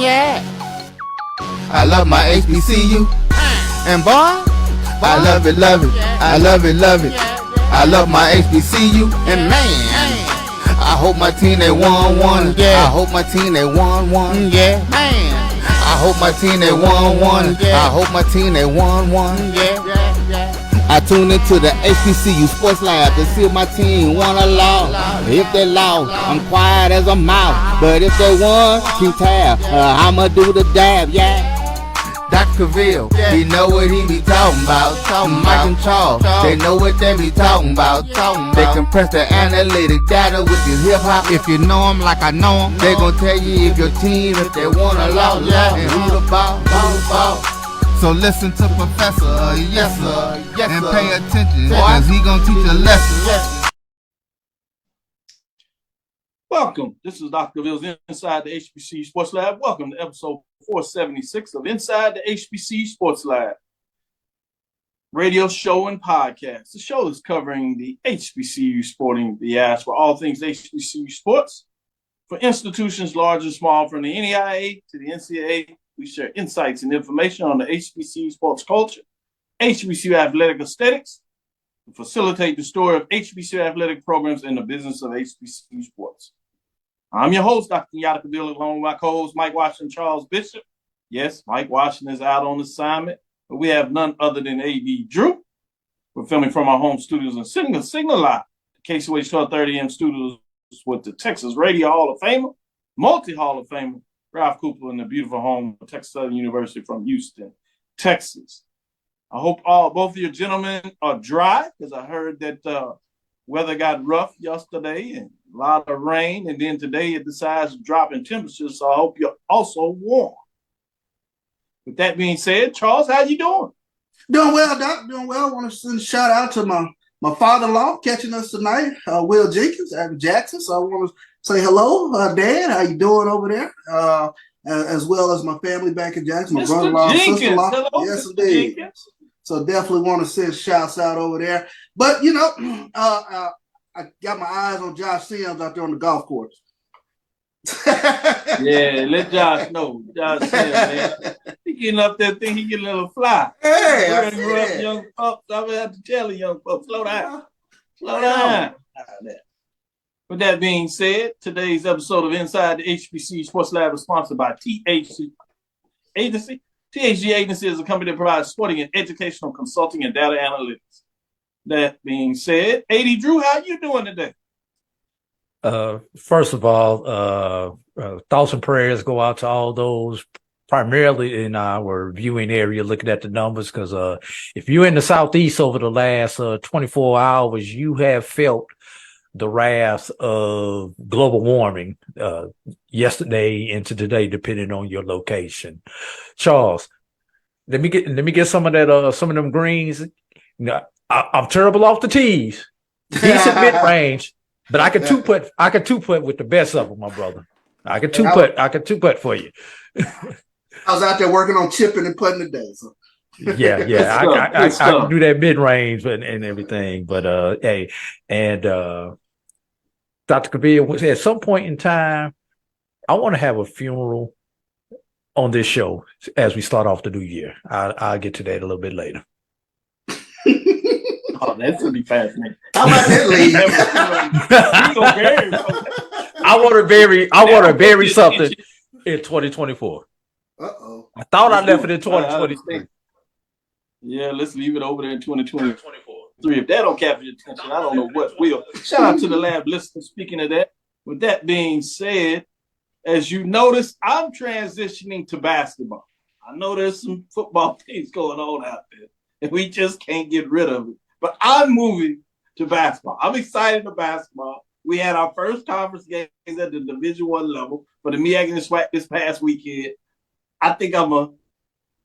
Yeah. I love my HBCU. And boy, I love it, love it. I love it, love it. I love my HBCU. And man, I hope my team they won one. Yeah. I hope my team they won one. Yeah. Man, I hope my team they won one. I hope my team they won one. Yeah. I tune into the HBCU Sports Lab to see if my team won or lost. If they lost, I'm quiet as a mouse. But if they won, keep tab. I'ma do the dab, yeah. Dr. Cavil, he know what he be talking about. Mike and Charles, they know what they be talking about. They compress the analytic data with this hip hop. If you know them like I know them, they gon' tell you if your team, if they won or lost, and who the ball. So listen to Professor, yes sir, and pay attention, cause he gon' teach a lesson. Welcome. This is Dr. Cavil's Inside the HBCU Sports Lab. Welcome to episode 476 of Inside the HBCU Sports Lab radio show and podcast. The show is covering the HBCU sporting diaspora, all things HBCU sports. For institutions large and small, from the NEIA to the NCAA, we share insights and information on the HBCU sports culture, HBCU athletic aesthetics, to facilitate the story of HBCU athletic programs and the business of HBCU sports. I'm your host, Dr. Kenyatta Cavil, along with my co-host, Mike Washington, Charles Bishop. Yes, Mike Washington is out on assignment, but we have none other than A.D. Drew. We're filming from our home studios and Signal Live, KCOH 1230 AM studios with the Texas Radio Hall of Famer, multi-Hall of Famer, Ralph Cooper, in the beautiful home of Texas Southern University from Houston, Texas. I hope both of you gentlemen are dry, because I heard that weather got rough yesterday and a lot of rain, and then today it decides to drop in temperatures, so I hope you're also warm. With that being said, Charles, how you doing? Doing well, Doc. Doing well. I want to send a shout out to my father-in-law catching us tonight, Will Jenkins out of Jackson. So I want to say hello, Dad. How you doing over there? As well as my family back in Jackson, my brother-in-law, sister-in-law. Hello, yes, indeed. Jenkins. So definitely want to send shouts out over there. But, I got my eyes on Josh Sims out there on the golf course. Yeah, let Josh know. Josh Sims, man. He getting up there, think he get a little fly. Hey, I see up young pups. I'm going to have to tell the young pups, slow down. Slow down. With that being said, today's episode of Inside the HBCU Sports Lab is sponsored by THG Agency. THG Agency is a company that provides sporting and educational consulting and data analytics. That being said, A.D. Drew, how you doing today? First of all, thoughts and prayers go out to all those primarily in our viewing area looking at the numbers, because if you're in the Southeast over the last 24 hours, you have felt the wrath of global warming yesterday into today, depending on your location. Charles, let me get some of that some of them greens. I'm terrible off the tees, decent mid range, but I can two putt with the best of them, my brother. I can two putt for you. I was out there working on chipping and putting today. So. Yeah. I can do that mid range and everything. But hey, and Dr. Cavil, at some point in time, I want to have a funeral on this show as we start off the new year. I'll get to that a little bit later. Oh, that's gonna be fascinating. How about that lead? I want to bury something in 2024. Uh-oh. I thought I left it in 2023. Yeah, let's leave it over there in 2023. If that don't capture your attention, I don't know what will. Shout out to the lab listeners. Speaking of that, with that being said, as you notice, I'm transitioning to basketball. I know there's some football things going on out there, and we just can't get rid of it. But I'm moving to basketball. I'm excited about basketball. We had our first conference games at the Division I level for the MEAC and the SWAC this past weekend. I think I'm going to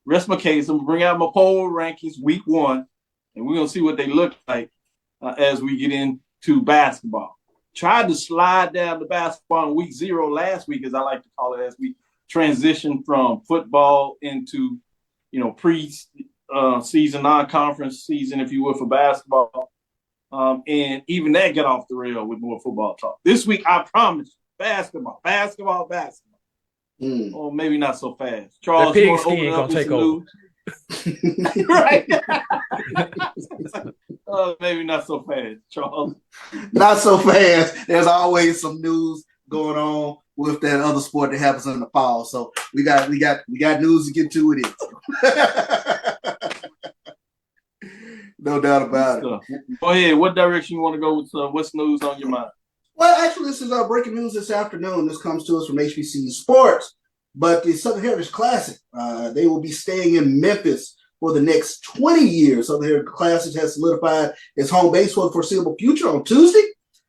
rest my case. I'm going to bring out my poll rankings week 1, and we're going to see what they look like as we get into basketball. Tried to slide down to basketball in week 0 last week, as I like to call it, as we transition from football into, pre-season, non-conference season, if you will, for basketball. And even that got off the rail with more football talk. This week, I promise, basketball. or maybe not so fast. The Charles, you want to pigskin open it up gonna with take some news? Right. Maybe not so fast, Charles. Not so fast. There's always some news going on with that other sport that happens in the fall. So we got news to get to with it. No doubt about it. Go ahead. What direction you want to go with? What's news on your mind? Well, actually, this is breaking news this afternoon. This comes to us from HBCU Sports. But the Southern Heritage Classic, they will be staying in Memphis for the next 20 years. Southern Heritage Classic has solidified its home base for the foreseeable future on Tuesday.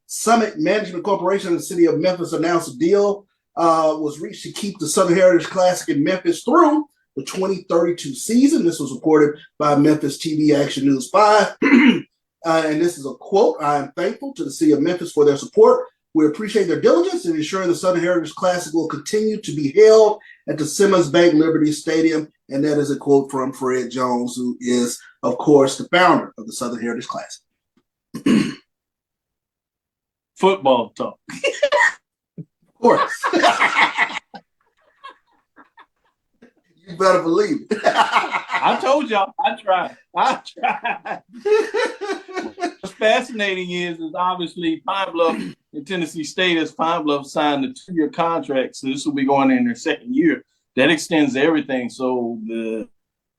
Summit Management Corporation in the city of Memphis announced a deal was reached to keep the Southern Heritage Classic in Memphis through the 2032 season. This was reported by Memphis TV Action News 5. And this is a quote: "I am thankful to the city of Memphis for their support. We appreciate their diligence in ensuring the Southern Heritage Classic will continue to be held at the Simmons Bank Liberty Stadium." And that is a quote from Fred Jones, who is, of course, the founder of the Southern Heritage Classic. Football talk. Of course. You better believe it. I told y'all, I tried. What's fascinating is obviously Pine Bluff and Tennessee State, as Pine Bluff signed a 2-year contract, so this will be going in their second year. That extends everything. So the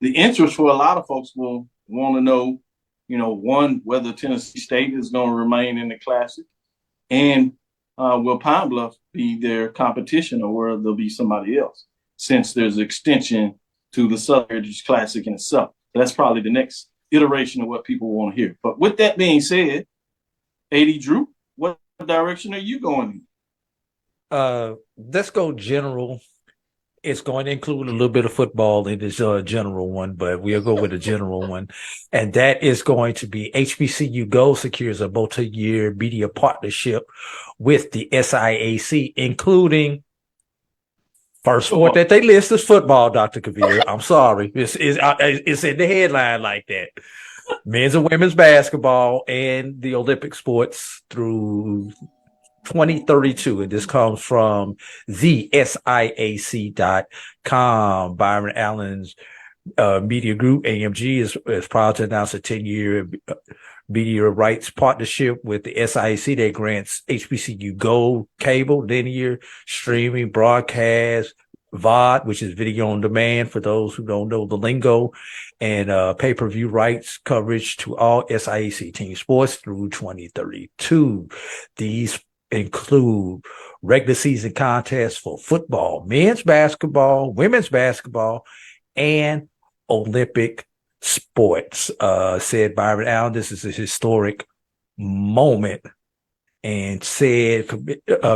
interest for a lot of folks will want to know, one, whether Tennessee State is going to remain in the Classic, and will Pine Bluff be their competition, or will there be somebody else, since there's an extension to the Southern Heritage Classic in itself. That's probably the next iteration of what people want to hear. But with that being said, AD Drew, what direction are you going in? Let's go general. It's going to include a little bit of football in this general one, but we'll go with a general one. And that is going to be HBCU Go secures a multi-year media partnership with the SIAC, including first sport that they list is football, Dr. Cavil. I'm sorry. It's in the headline like that. Men's and women's basketball and the Olympic sports through 2032. And this comes from the SIAC.com. Byron Allen's media group, AMG, is proud to announce a 10-year media rights partnership with the SIAC that grants HBCU Go cable, linear, streaming, broadcast, VOD, which is video on demand for those who don't know the lingo, and pay-per-view rights coverage to all SIAC team sports through 2032. These include regular season contests for football, men's basketball, women's basketball, and Olympic sports. Said Byron Allen, this is a historic moment, and said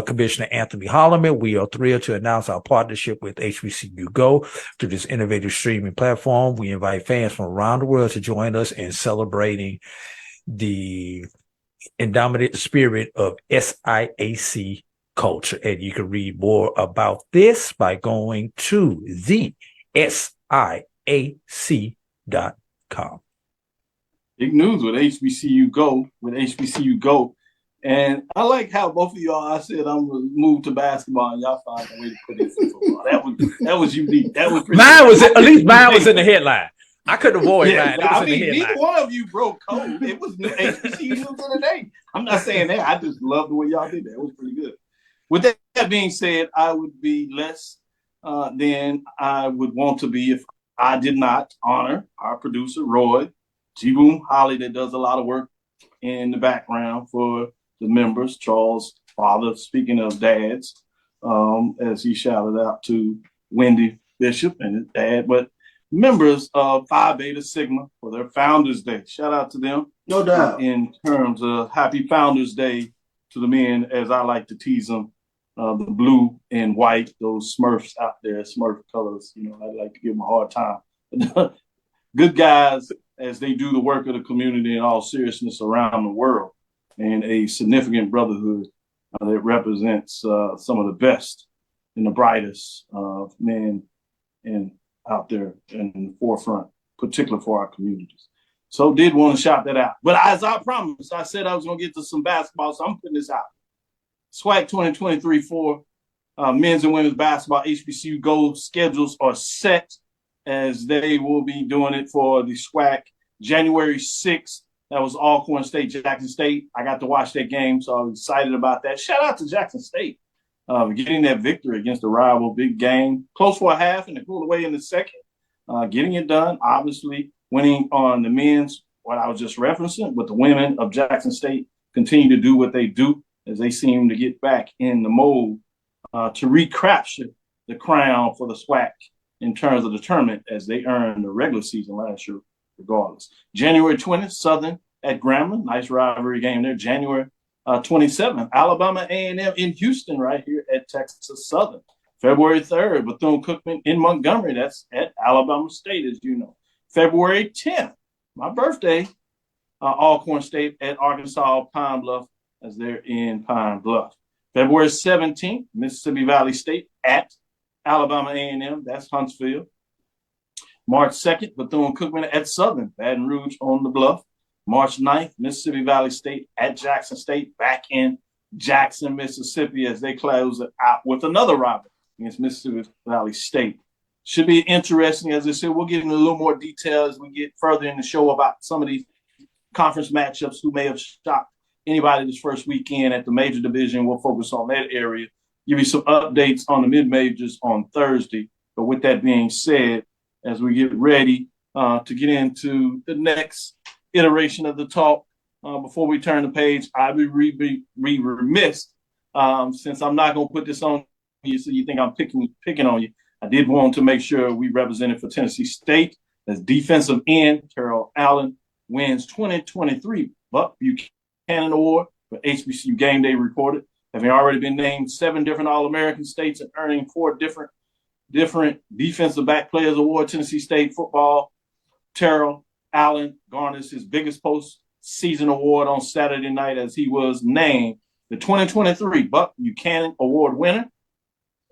Commissioner Anthony Holloman, we are thrilled to announce our partnership with HBCU Go through this innovative streaming platform. We invite fans from around the world to join us in celebrating the indomitable spirit of SIAC culture. And you can read more about this by going to the SIAC.com. Big news with HBCU Go. And I like how both of y'all, I said I'm going to move to basketball, and y'all found a way to put it in football. That was unique. That was pretty mine was in the headline. I couldn't avoid mine. Neither one of you broke code. It was HBCU News of the Day. I'm not saying that. I just love the way y'all did that. It was pretty good. With that being said, I would be less than I would want to be if I did not honor our producer, Roy G-Boom Holly, that does a lot of work in the background for the members. Charles' father, speaking of dads, as he shouted out to Wendy Bishop and his dad, but members of Phi Beta Sigma for their Founders Day. Shout out to them. No doubt. In terms of Happy Founders Day to the men, as I like to tease them, the blue and white, those Smurfs out there, Smurf colors. I like to give them a hard time. Good guys as they do the work of the community in all seriousness around the world, and a significant brotherhood that represents some of the best and the brightest men and out there in the forefront, particularly for our communities. So did want to shout that out. But as I promised, I said I was going to get to some basketball, so I'm putting this out. SWAC 2023-4 Men's and women's basketball HBCU gold schedules are set, as they will be doing it for the SWAC January 6th. That was Alcorn State, Jackson State. I got to watch that game, so I was excited about that. Shout out to Jackson State getting that victory against a rival. Big game. Close for a half and a cool away in the second. Getting it done, obviously winning on the men's, what I was just referencing, but the women of Jackson State continue to do what they do as they seem to get back in the mold to recapture the crown for the SWAC in terms of the tournament, as they earned the regular season last year regardless. January 20th, Southern at Grambling. Nice rivalry game there. January 27th, Alabama A&M in Houston right here at Texas Southern. February 3rd, Bethune-Cookman in Montgomery. That's at Alabama State, as you know. February 10th, my birthday, Alcorn State at Arkansas Pine Bluff, as they're in Pine Bluff. February 17th, Mississippi Valley State at Alabama A&M. That's Huntsville. March 2nd, Bethune-Cookman at Southern, Baton Rouge on the Bluff. March 9th, Mississippi Valley State at Jackson State, back in Jackson, Mississippi, as they close it out with another rival against Mississippi Valley State. Should be interesting. As I said, we'll get into a little more detail as we get further in the show about some of these conference matchups who may have shocked anybody this first weekend at the major division. We'll focus on that area. Give you some updates on the mid-majors on Thursday. But with that being said, as we get ready to get into the next iteration of the talk, before we turn the page, I would be remiss, since I'm not going to put this on you so you think I'm picking on you. I did want to make sure we represented for Tennessee State as defensive end. Terrell Allen wins 2023 Buck Buchanan Award for HBCU Game Day reported, having already been named 7 different All-American states and earning 4 different defensive back players award. Tennessee State football, Terrell Allen garners his biggest postseason award on Saturday night, as he was named the 2023 Buck Buchanan Award winner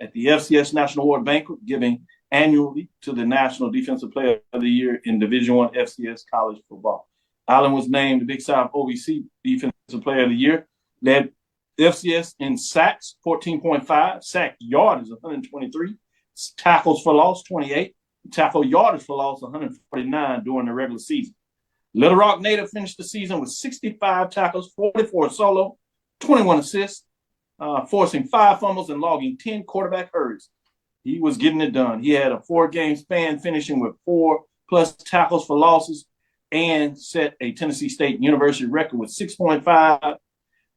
at the FCS National Award Banquet, giving annually to the National Defensive Player of the Year in Division I FCS college football. Allen was named the Big South OVC Defensive Player of the Year, led FCS in sacks, 14.5, sack yardage, 123, tackles for loss, 28, tackle yardage for loss, 149 during the regular season. Little Rock native finished the season with 65 tackles, 44 solo, 21 assists, forcing 5 fumbles and logging 10 quarterback hurries. He was getting it done. He had a 4-game span, finishing with 4+ tackles for losses, and set a Tennessee State University record with 6.5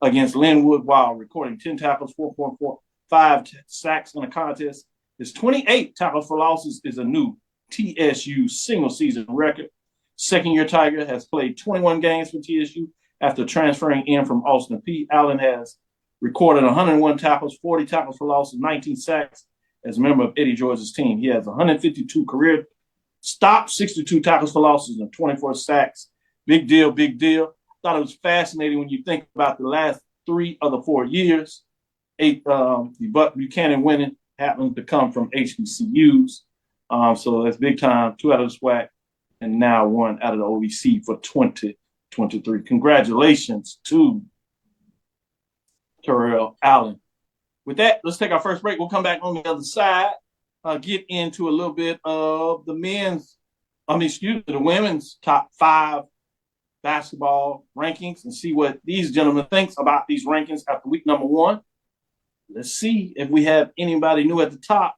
against Linwood, while recording 10 tackles, 4.45 sacks in a contest. His 28 tackles for losses is a new TSU single-season record. Second-year Tiger has played 21 games for TSU after transferring in from Austin Peay. Allen has recorded 101 tackles, 40 tackles for losses, 19 sacks as a member of Eddie George's team. He has 152 career stops, 62 tackles for losses, and 24 sacks. Big deal, big deal. Thought it was fascinating when you think about the last 3 of the 4 years. The Buck Buchanan winning happened to come from HBCUs. So that's big time. 2 out of the SWAC, and now 1 out of the OVC for 2023. Congratulations to Terrell Allen. With that, let's take our first break. We'll come back on the other side, get into a little bit of the women's top 5 basketball rankings and see what these gentlemen think about these rankings after week number 1. Let's see if we have anybody new at the top.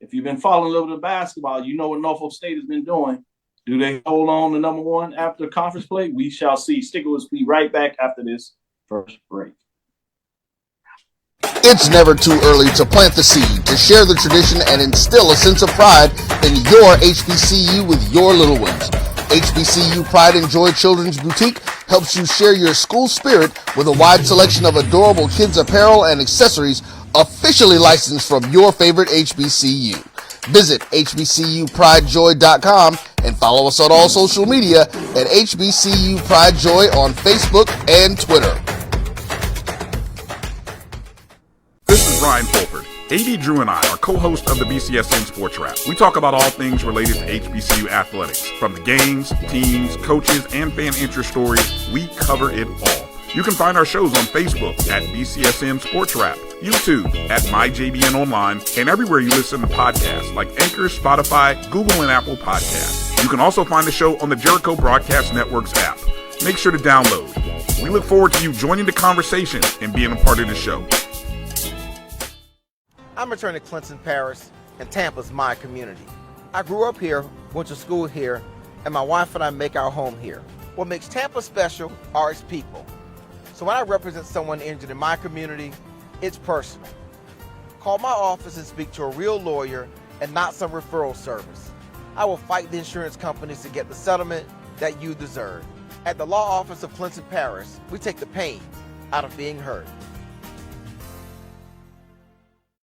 If you've been following a little bit of basketball, you know what Norfolk State has been doing. Do they hold on to number 1 after conference play? We shall see. Stick with us. Be right back after this first break. It's never too early to plant the seed, to share the tradition, and instill a sense of pride in your HBCU with your little ones. HBCU Pride and Joy Children's Boutique helps you share your school spirit with a wide selection of adorable kids apparel and accessories officially licensed from your favorite HBCU. Visit hbcupridejoy.com and follow us on all social media at HBCU Pride Joy on Facebook and Twitter. This is Ryan Fulford. AD Drew and I are co-hosts of the BCSN SportsWrap. We talk about all things related to HBCU athletics. From the games, teams, coaches, and fan interest stories, we cover it all. You can find our shows on Facebook at BCSN SportsWrap, YouTube at MyJBN Online, and everywhere you listen to podcasts like Anchor, Spotify, Google, and Apple Podcasts. You can also find the show on the Jericho Broadcast Network's app. Make sure to download. We look forward to you joining the conversation and being a part of the show. I'm returning to Clinton Paris, and Tampa's my community. I grew up here, went to school here, and my wife and I make our home here. What makes Tampa special are its people. So when I represent someone injured in my community, it's personal. Call my office and speak to a real lawyer and not some referral service. I will fight the insurance companies to get the settlement that you deserve. At the law office of Clinton Paris, we take the pain out of being hurt.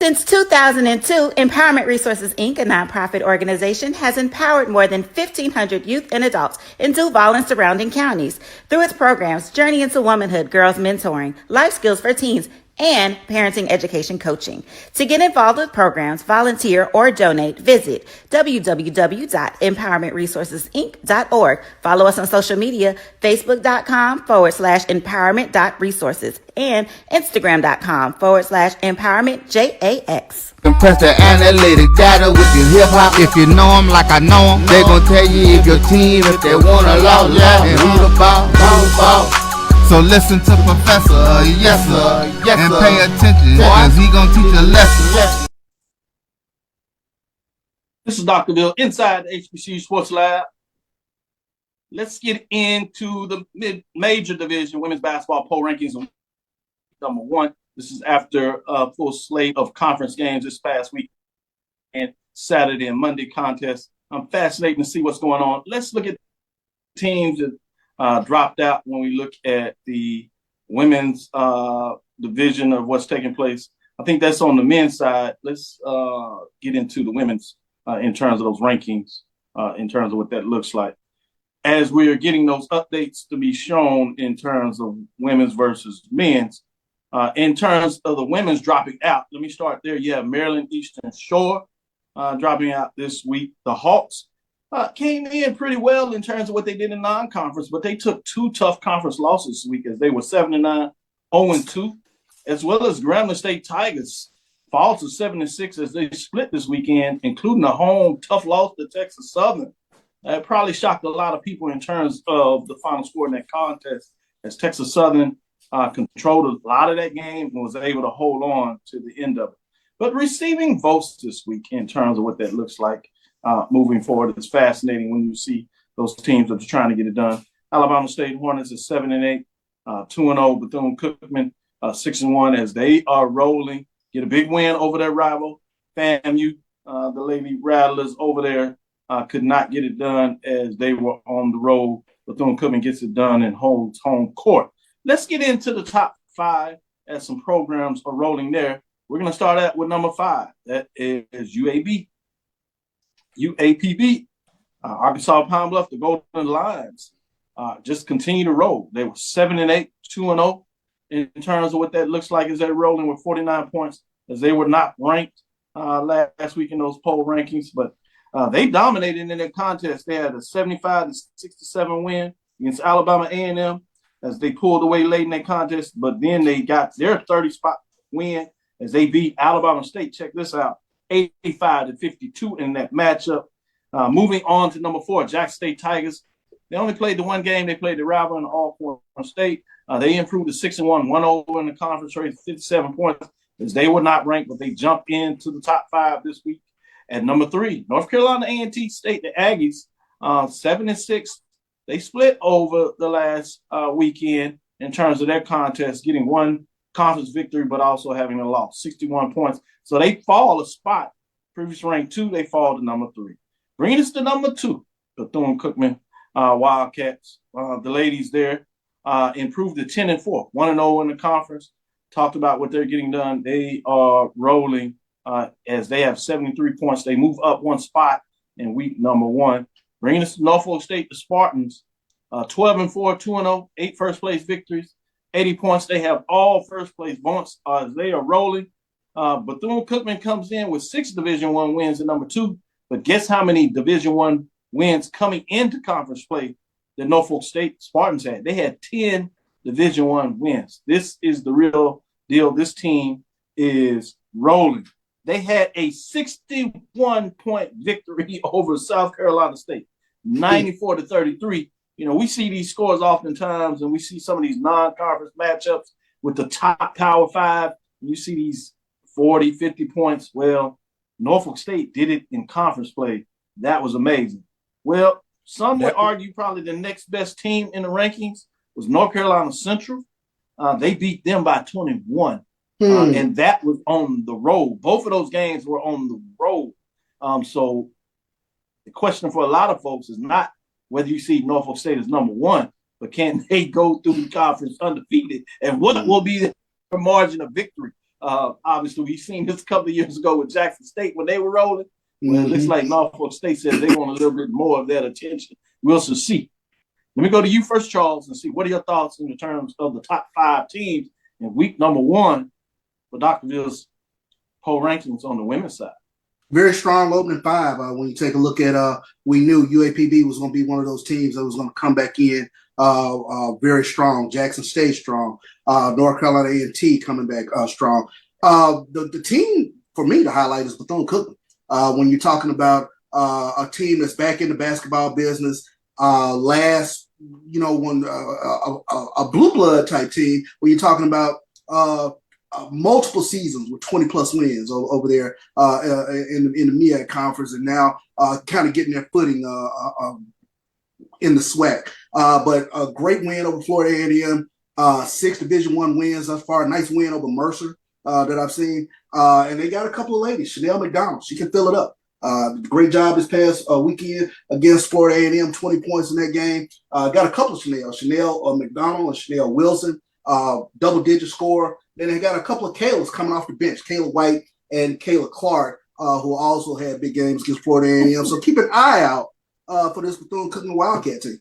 Since 2002, Empowerment Resources, Inc., a nonprofit organization, has empowered more than 1,500 youth and adults in Duval and surrounding counties through its programs Journey into Womanhood, Girls Mentoring, Life Skills for Teens, and Parenting Education Coaching. To get involved with programs, volunteer, or donate, visit www.empowermentresourcesinc.org. Follow us on social media, facebook.com/empowerment.resources and instagram.com/empowermentjax. Compress the analytic data with your hip hop. If you know them like I know them, they gon' tell you if your team, if they wanna lose, and who the ball. So listen to Professor, yes sir, and pay attention, cause he gon' teach a lesson. This is Dr. Bill inside the HBCU Sports Lab. Let's get into the mid-major division women's basketball poll rankings. Number one, this is after a full slate of conference games this past week and Saturday and Monday contests. I'm fascinated to see what's going on. Let's look at teams that dropped out when we look at the women's division of what's taking place. I think that's on the men's side. Let's get into the women's in terms of those rankings, in terms of what that looks like. As we're getting those updates to be shown in terms of women's versus men's, in terms of the women's dropping out, let me start there. You have Maryland Eastern Shore dropping out this week. The Hawks came in pretty well in terms of what they did in non-conference, but they took two tough conference losses this week as they were 7-9, 0-2, as well as Grambling State Tigers fall to 7-6 as they split this weekend, including a home tough loss to Texas Southern. That probably shocked a lot of people in terms of the final score in that contest, as Texas Southern controlled a lot of that game and was able to hold on to the end of it. But receiving votes this week in terms of what that looks like moving forward is fascinating when you see those teams that are trying to get it done. Alabama State Hornets is 7-8, 2-0. Bethune-Cookman 6-1 as they are rolling. Get a big win over their rival FAMU. The Lady Rattlers over there could not get it done as they were on the road. Bethune-Cookman gets it done and holds home court. Let's get into the top five as some programs are rolling there. We're going to start out with number 5. That is UAPB. Arkansas Pine Bluff, the Golden Lions, just continue to roll. They were 7-8, 2-0 in terms of what that looks like as they're rolling with 49 points, as they were not ranked last week in those poll rankings, but they dominated in their contest. They had a 75-67 win against Alabama A&M as they pulled away late in their contest, but then they got their 30-spot win as they beat Alabama State. Check this out, 85-52 in that matchup. Moving on to number 4, Jackson State Tigers. They only played the one game. They played the rival in Alcorn State. They improved to 6-1, 1-0 in the conference race, 57 points, as they were not ranked, but they jumped into the top 5 this week. At number 3, North Carolina A&T State, the Aggies, 7-6. They split over the last weekend in terms of their contest, getting one conference victory, but also having a loss, 61 points. So they fall a spot. Previous rank 2, they fall to number 3. Bringing us to number 2, Bethune-Cookman Wildcats. The ladies there improved to 10-4, 1-0 in the conference. Talked about what they're getting done. They are rolling as they have 73 points. They move up one spot in week number 1. Bringing us to Norfolk State, the Spartans, 12-4, 2-0, 8 first-place victories, 80 points. They have all first-place points as they are rolling. Bethune-Cookman comes in with 6 Division I wins at number 2. But guess how many Division I wins coming into conference play that Norfolk State Spartans had? They had 10 Division I wins. This is the real deal. This team is rolling. They had a 61-point victory over South Carolina State, 94-33. You know, we see these scores oftentimes, and we see some of these non-conference matchups with the top Power Five. You see these 40, 50 points. Well, Norfolk State did it in conference play. That was amazing. Well, some would argue probably the next best team in the rankings was North Carolina Central. They beat them by 21. And that was on the road. Both of those games were on the road. So the question for a lot of folks is not whether you see Norfolk State as number one, but can they go through the conference undefeated? And what will be the margin of victory? Obviously, we've seen this a couple of years ago with Jackson State when they were rolling. Well, it looks like Norfolk State says they want a little bit more of that attention. We'll see. Let me go to you first, Charles, and see what are your thoughts in the terms of the top 5 teams in week number 1 for Dr. Ville's poll rankings on the women's side. Very strong opening 5. When you take a look at, we knew UAPB was going to be one of those teams that was going to come back in very strong. Jackson State strong. North Carolina A&T coming back strong. The team for me to highlight is Bethune-Cookman. When you're talking about a team that's back in the basketball business, when a blue blood type team, when you're talking about multiple seasons with 20 plus wins over there in the MEAC conference, and now kind of getting their footing in the SWAC. But a great win over Florida A&M, 6 Division I wins thus far. A nice win over Mercer that I've seen. And they got a couple of ladies. Chanel McDonald, she can fill it up. Great job this past weekend against Florida A&M, 20 points in that game. Got a couple of Chanel McDonald and Chanel Wilson, double-digit score. Then they got a couple of Kaylas coming off the bench, Kayla White and Kayla Clark, who also had big games against Florida A&M. So keep an eye out for this Bethune-Cookman Wildcat team.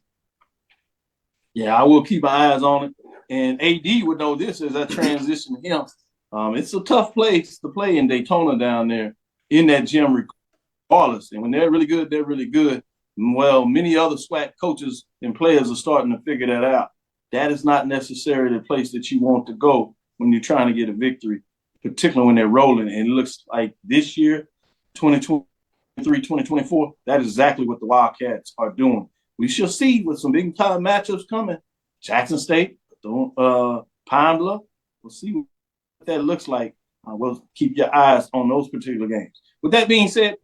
Yeah, I will keep my eyes on it. And AD would know this as I transition to him. It's a tough place to play in Daytona down there in that gym regardless. And when they're really good, they're really good. Well, many other SWAC coaches and players are starting to figure that out. That is not necessarily the place that you want to go when you're trying to get a victory, particularly when they're rolling. And it looks like this year, 2023, 2024, that is exactly what the Wildcats are doing. We shall see with some big-time matchups coming. Jackson State, Pine Bluff. We'll see what that looks like. We'll keep your eyes on those particular games. With that being said,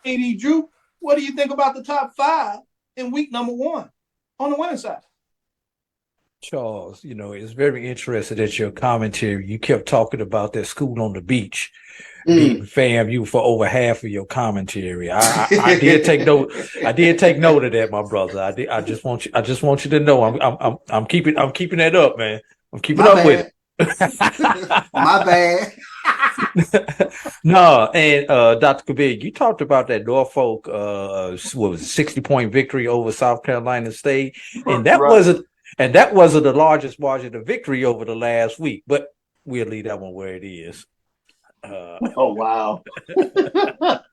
AD Drew, what do you think about the top 5 in week number 1 on the winning side? Charles, it's very interesting that your commentary, you kept talking about that school on the beach being FAMU for over half of your commentary. I did take note. I did take note of that, my brother. I just want you to know I'm keeping that up, man. I'm keeping up with it. My bad. No, and Dr. Cavil, you talked about that Norfolk 60-point victory over South Carolina State, and that wasn't the largest margin of victory over the last week, but we'll leave that one where it is. Oh wow, that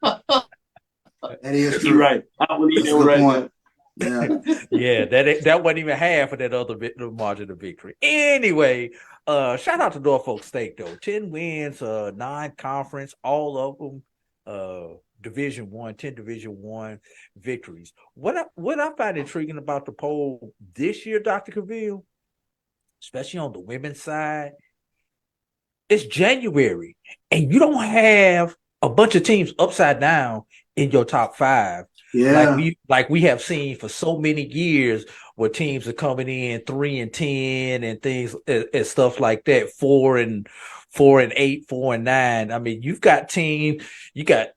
is true. You're right. I believe you right. Yeah, that wasn't even half of that other margin of victory. Anyway, shout out to Norfolk State though. 10 wins, 9 conference, all of them Division I, 10 Division I victories. What I find intriguing about the poll this year, Dr. Cavil, especially on the women's side, it's January, and you don't have a bunch of teams upside down in your top 5. Yeah, like we have seen for so many years, where teams are coming in 3-10 and things and stuff like that, 4-8, 4-9. I mean, you've got teams. You had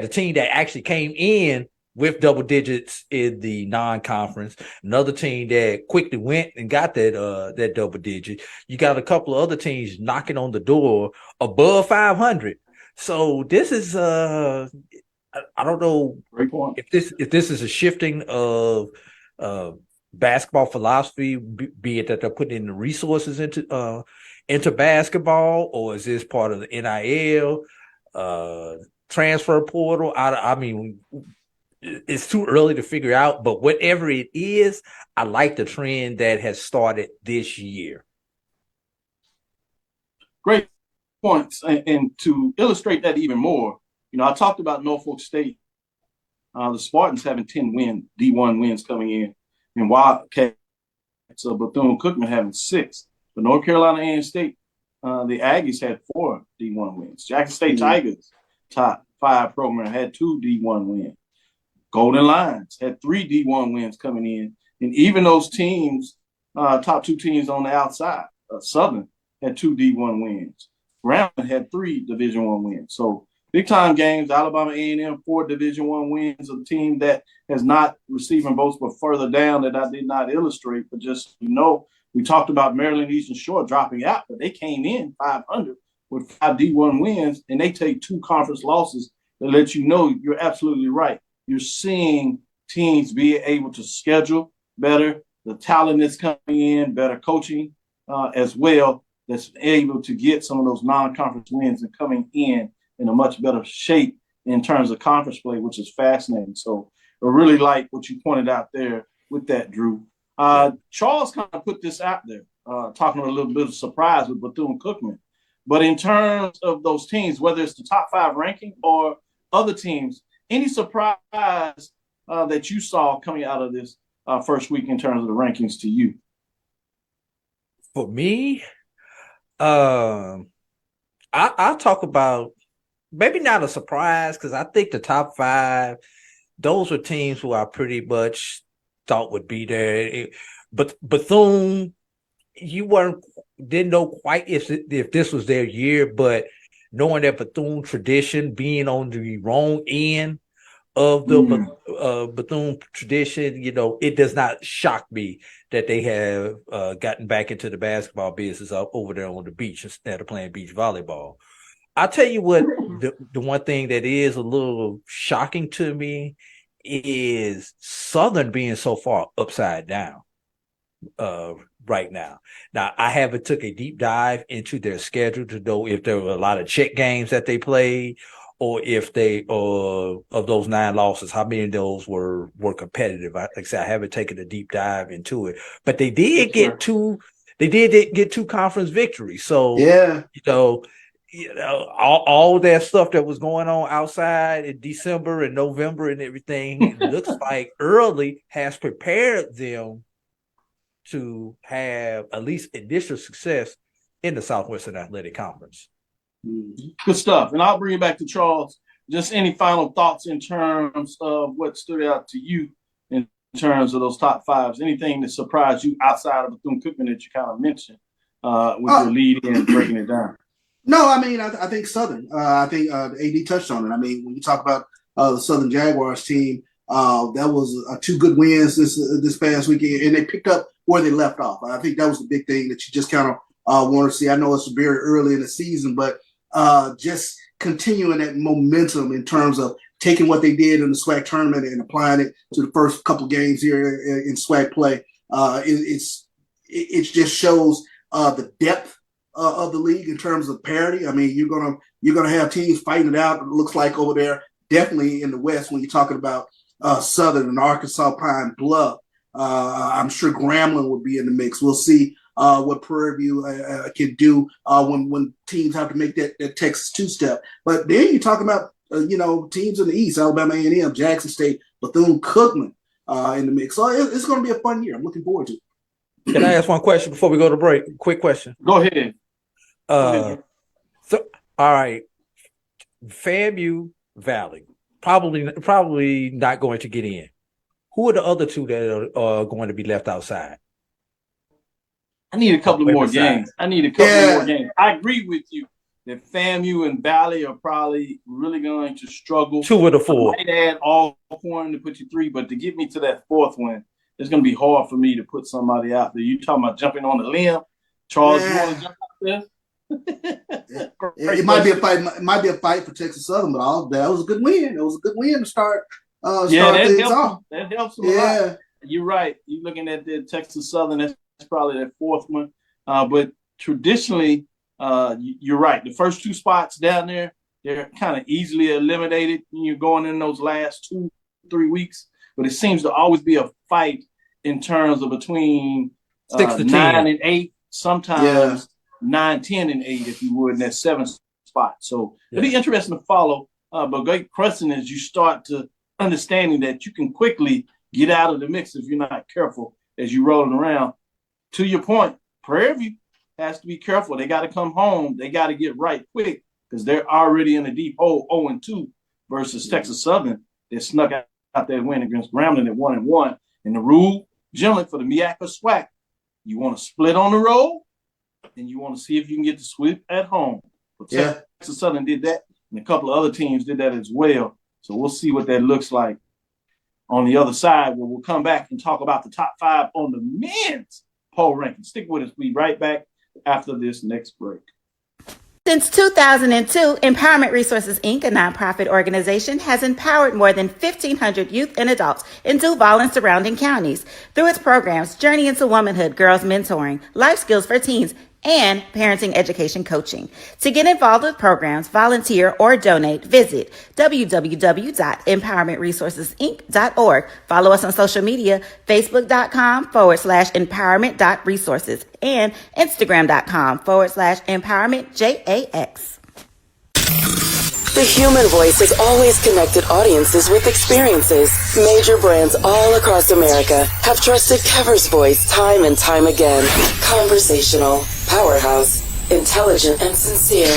a team that actually came in with double digits in the non-conference. Another team that quickly went and got that double digit. You got a couple of other teams knocking on the door above 500. So this is I don't know if this is a shifting of basketball philosophy, be it that they're putting in the resources into basketball, or is this part of the NIL transfer portal? I mean, it's too early to figure out, but whatever it is, I like the trend that has started this year. Great points. And to illustrate that even more, I talked about Norfolk State, the Spartans having 10 D1 wins coming in, and Wildcats of Bethune-Cookman having 6. But North Carolina A&M State, the Aggies had 4 D1 wins. Jackson State Tigers, top 5 program, had 2 D1 wins. Golden Lions had 3 D1 wins coming in. And even those teams, top 2 teams on the outside, Southern had 2 D1 wins. Grambling had 3 Division I wins. So big time games, Alabama A&M, 4 Division I wins, a team that has not receiving votes, but further down that I did not illustrate. But just, we talked about Maryland Eastern Shore dropping out, but they came in 500 with 5 D1 wins, and they take 2 conference losses that let you know you're absolutely right. You're seeing teams be able to schedule better, the talent that's coming in, better coaching as well, that's able to get some of those non-conference wins and coming in a much better shape in terms of conference play, which is fascinating. So I really like what you pointed out there with that, Drew. Charles kind of put this out there, talking a little bit of surprise with Bethune-Cookman. But in terms of those teams, whether it's the top 5 ranking or other teams, any surprise that you saw coming out of this first week in terms of the rankings to you? For me, I'll talk about maybe not a surprise, because I think the top 5, those were teams who I pretty much thought would be there. But Bethune, didn't know quite if this was their year, but knowing that Bethune tradition, being on the wrong end of the Bethune tradition, it does not shock me that they have gotten back into the basketball business up over there on the beach instead of playing beach volleyball. I'll tell you what, the one thing that is a little shocking to me is Southern being so far upside down right now. Now, I haven't took a deep dive into their schedule to know if there were a lot of check games that they played, or if they, of those 9 losses, how many of those were competitive. Like I said, I haven't taken a deep dive into it, but they did get 2. They did get 2 conference victories. So yeah, all that stuff that was going on outside in December and November and everything, it looks like early has prepared them to have at least initial success in the Southwestern Athletic Conference. Good stuff. And I'll bring it back to Charles. Just any final thoughts in terms of what stood out to you in terms of those top 5s? Anything that surprised you outside of Bethune-Cookman that you kind of mentioned with your lead in breaking it down? No, I mean, I think Southern. I think AD touched on it. I mean, when you talk about the Southern Jaguars team, that was 2 good wins this past weekend, and they picked up where they left off. I think that was the big thing that you just kind of want to see. I know it's very early in the season, but just continuing that momentum in terms of taking what they did in the SWAC tournament and applying it to the first couple games here in SWAC play. It just shows the depth of the league in terms of parity. I mean, you're gonna have teams fighting it out. It looks like over there, definitely in the West, when you're talking about Southern and Arkansas Pine Bluff. I'm sure Grambling will be in the mix. We'll see what Prairie View can do when teams have to make that Texas 2-step. But then you're talking about teams in the East: Alabama A&M, Jackson State, Bethune-Cookman in the mix. So it's going to be a fun year. I'm looking forward to it. Can I ask one question before we go to break? Quick question. Go ahead. So, all right, FAMU Valley probably not going to get in. Who are the other 2 that are going to be left outside? I need a couple of more games. I agree with you that FAMU and Valley are probably really going to struggle. 2 of the 4. I might add Alcorn to put you 3, but to get me to that 4th one, it's going to be hard for me to put somebody out there. You talking about jumping on the limb? Charles, you want to jump out there? It might be a fight. It might be a fight for Texas Southern, but that was a good win. It was a good win to start. Things off. That helps a lot. You're right. You're looking at the Texas Southern. That's probably that 4th one. But traditionally, you're right. The first 2 spots down there, they're kind of easily eliminated when you're going in those last 2 3 weeks, but it seems to always be a fight in terms of between 6 to 10. 9 and 8, sometimes 9, 10, and 8, if you would, in that 7th spot. So it'll be interesting to follow. But great question is you start to understanding that you can quickly get out of the mix if you're not careful as you rolling around. To your point, Prairie View has to be careful. They got to come home. They got to get right quick because they're already in a deep hole, 0-2 versus Texas Southern. They snuck out that win against Grambling at 1-1. And the rule, generally for the MEAC or SWAC, you want to split on the road and you want to see if you can get the sweep at home. But Texas Southern did that, and a couple of other teams did that as well. So we'll see what that looks like on the other side, where we'll come back and talk about the top 5 on the men's poll ranking. Stick with us. We'll be right back after this next break. Since 2002, Empowerment Resources, Inc., a nonprofit organization, has empowered more than 1,500 youth and adults in Duval and surrounding counties through its programs Journey into Womanhood, Girls Mentoring, Life Skills for Teens, and parenting education coaching. To get involved with programs, volunteer, or donate, visit www.empowermentresourcesinc.org. Follow us on social media, facebook.com/empowerment.resources and instagram.com/empowermentjax. The human voice has always connected audiences with experiences. Major brands all across America have trusted CAVIL'S voice time and time again. Conversational, powerhouse, intelligent, and sincere.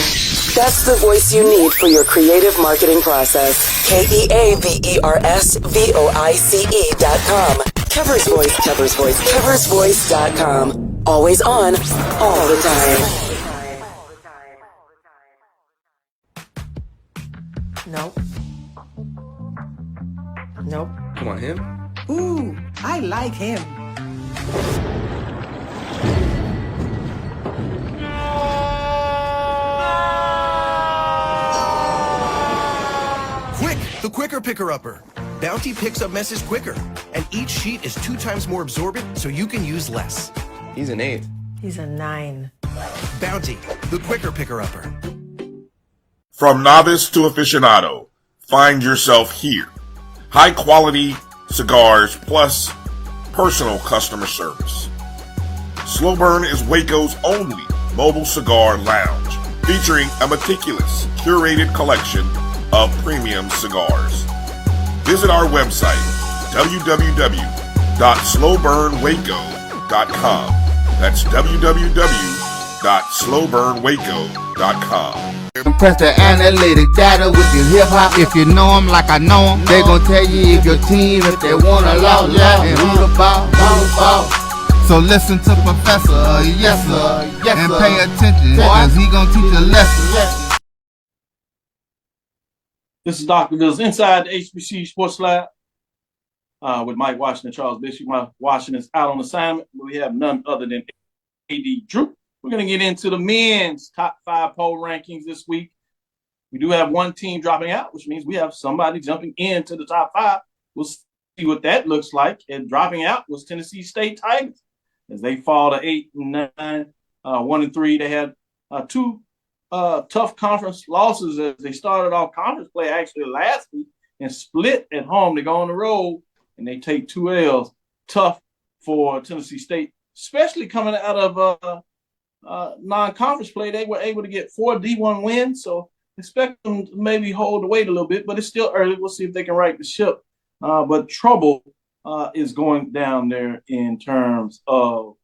That's the voice you need for your creative marketing process. KEAVERSVOICE.com. CAVIL'S Voice, CAVIL'S Voice, CAVIL'sVoice.com. Always on, all the time. Nope. Nope. Come on, him? Ooh, I like him. Quick, the quicker picker-upper. Bounty picks up messes quicker, and each sheet is 2 times more absorbent, so you can use less. He's an 8. He's a 9. Bounty, the quicker picker-upper. From novice to aficionado, find yourself here. High quality cigars plus personal customer service. Slow Burn is Waco's only mobile cigar lounge, featuring a meticulous, curated collection of premium cigars. Visit our website, www.slowburnwaco.com. That's www.slowburnwaco.com. Press the analytic data with your hip hop. If you know them like I know them, they gon' tell you if your team, if they want a law, and who the ball. So listen to Professor, yes sir, and pay attention, cause he gon' teach a lesson. This is Dr. Bills inside the HBCU Sports Lab with Mike Washington, Charles Bishop. Mike Washington's out on assignment. We have none other than AD Drew. We're going to get into the men's top 5 poll rankings this week. We do have one team dropping out, which means we have somebody jumping into the top 5. We'll see what that looks like. And dropping out was Tennessee State Tigers as they fall to 8-9, 1-3. They had 2 tough conference losses as they started off conference play actually last week and split at home to go on the road, and they take 2 L's. Tough for Tennessee State, especially coming out of non-conference play. They were able to get 4 D1 wins, so expect them to maybe hold the weight a little bit, but it's still early. We'll see if they can right the ship. But trouble is going down there in terms of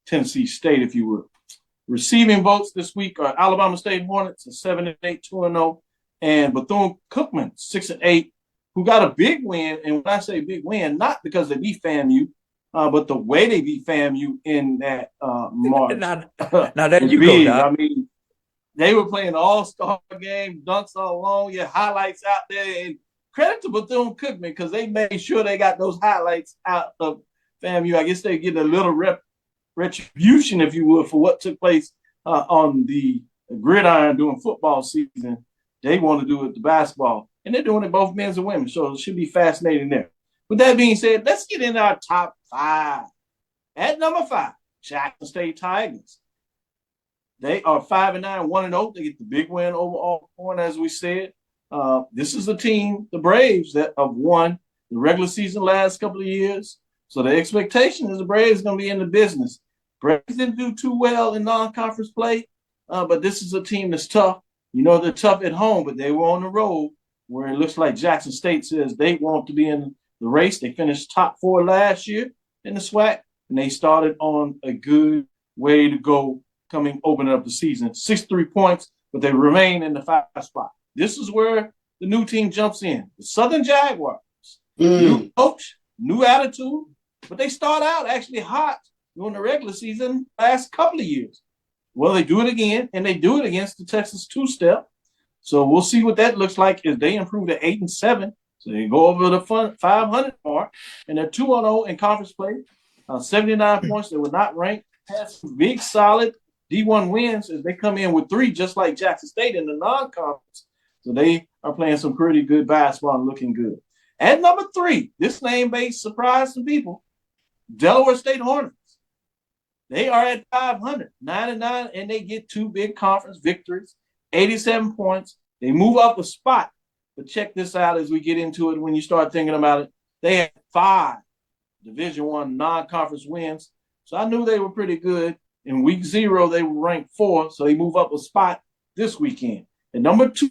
Tennessee State, if you will. Receiving votes this week are Alabama State Hornets, 7-8, 2-0, and Bethune-Cookman, 6-8, who got a big win. And when I say big win, not because they beat FAMU, but the way they beat FAMU in that March. Now there you go, Doc. I mean, they were playing the all-star game, dunks all along, highlights out there. And credit to Bethune-Cookman because they made sure they got those highlights out of FAMU. I guess they're getting a little retribution, if you would, for what took place on the gridiron during football season. They want to do it to basketball. And they're doing it both men's and women, so it should be fascinating there. With that being said, let's get into our top 5. At number 5, Jackson State Tigers. They are 5-9, 1-0. They get the big win over Alcorn, as we said. This is a team, the Braves, that have won the regular season last couple of years. So the expectation is the Braves going to be in the business. Braves didn't do too well in non-conference play, but this is a team that's tough. You know, they're tough at home, but they were on the road where it looks like Jackson State says they want to be in the race. They finished top 4 last year in the SWAC, and they started on a good way to go opening up the season. 63 points, but they remain in the 5 spot. This is where the new team jumps in. The Southern Jaguars, new coach, new attitude, but they start out actually hot during the regular season last couple of years. Well, they do it again, and they do it against the Texas two-step. So we'll see what that looks like as they improve to 8-7. So they go over the 500 mark, and they're 2-0 in conference play. 79 points. They were not ranked. Had some big, solid D1 wins as they come in with 3, just like Jackson State in the non-conference. So they are playing some pretty good basketball and looking good. At number 3, this name base surprised some people. Delaware State Hornets. They are at 500, 9-9, and they get 2 big conference victories, 87 points. They move up a spot. But check this out as we get into it. When you start thinking about it, they had 5 Division I non-conference wins. So I knew they were pretty good. In week 0, they were ranked 4, so they move up a spot this weekend. And number 2,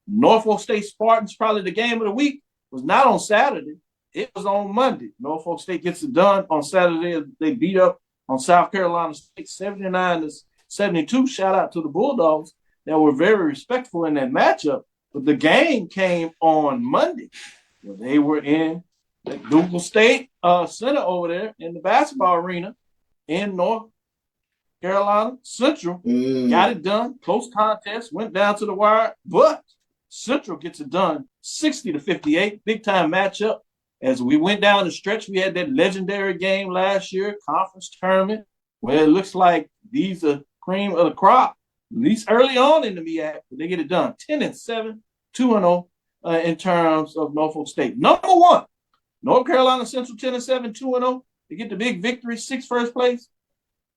Norfolk State Spartans, probably the game of the week, was not on Saturday. It was on Monday. Norfolk State gets it done on Saturday. They beat up on South Carolina State 79-72. Shout out to the Bulldogs that were very respectful in that matchup. But the game came on Monday. Well, they were in the Ducal State Center over there in the basketball arena in North Carolina Central. Got it done. Close contest. Went down to the wire. But Central gets it done 60-58. Big time matchup. As we went down the stretch, we had that legendary game last year, conference tournament, where it looks like these are cream of the crop, at least early on in the MEAC, but they get it done. 10-7, 2-0 in terms of Norfolk State. Number 1, North Carolina Central, 10-7, 2-0. They get the big victory, 6th first place.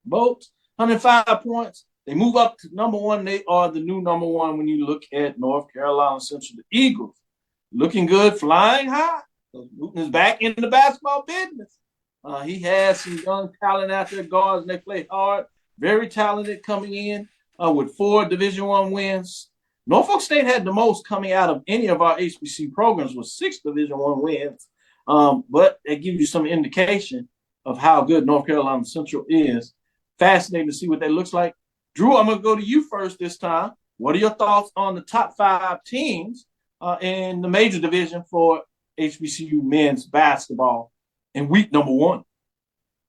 Boats, 105 points. They move up to number 1. They are the new number 1 when you look at North Carolina Central. The Eagles, looking good, flying high. Newton is back in the basketball business. He has some young talent out there, guards, and they play hard. Very talented coming in with 4 Division I wins. Norfolk State had the most coming out of any of our HBC programs with 6 Division I wins. But it gives you some indication of how good North Carolina Central is. Fascinating to see what that looks like. Drew, I'm going to go to you first this time. What are your thoughts on the top 5 teams in the major division for HBCU men's basketball in week number 1?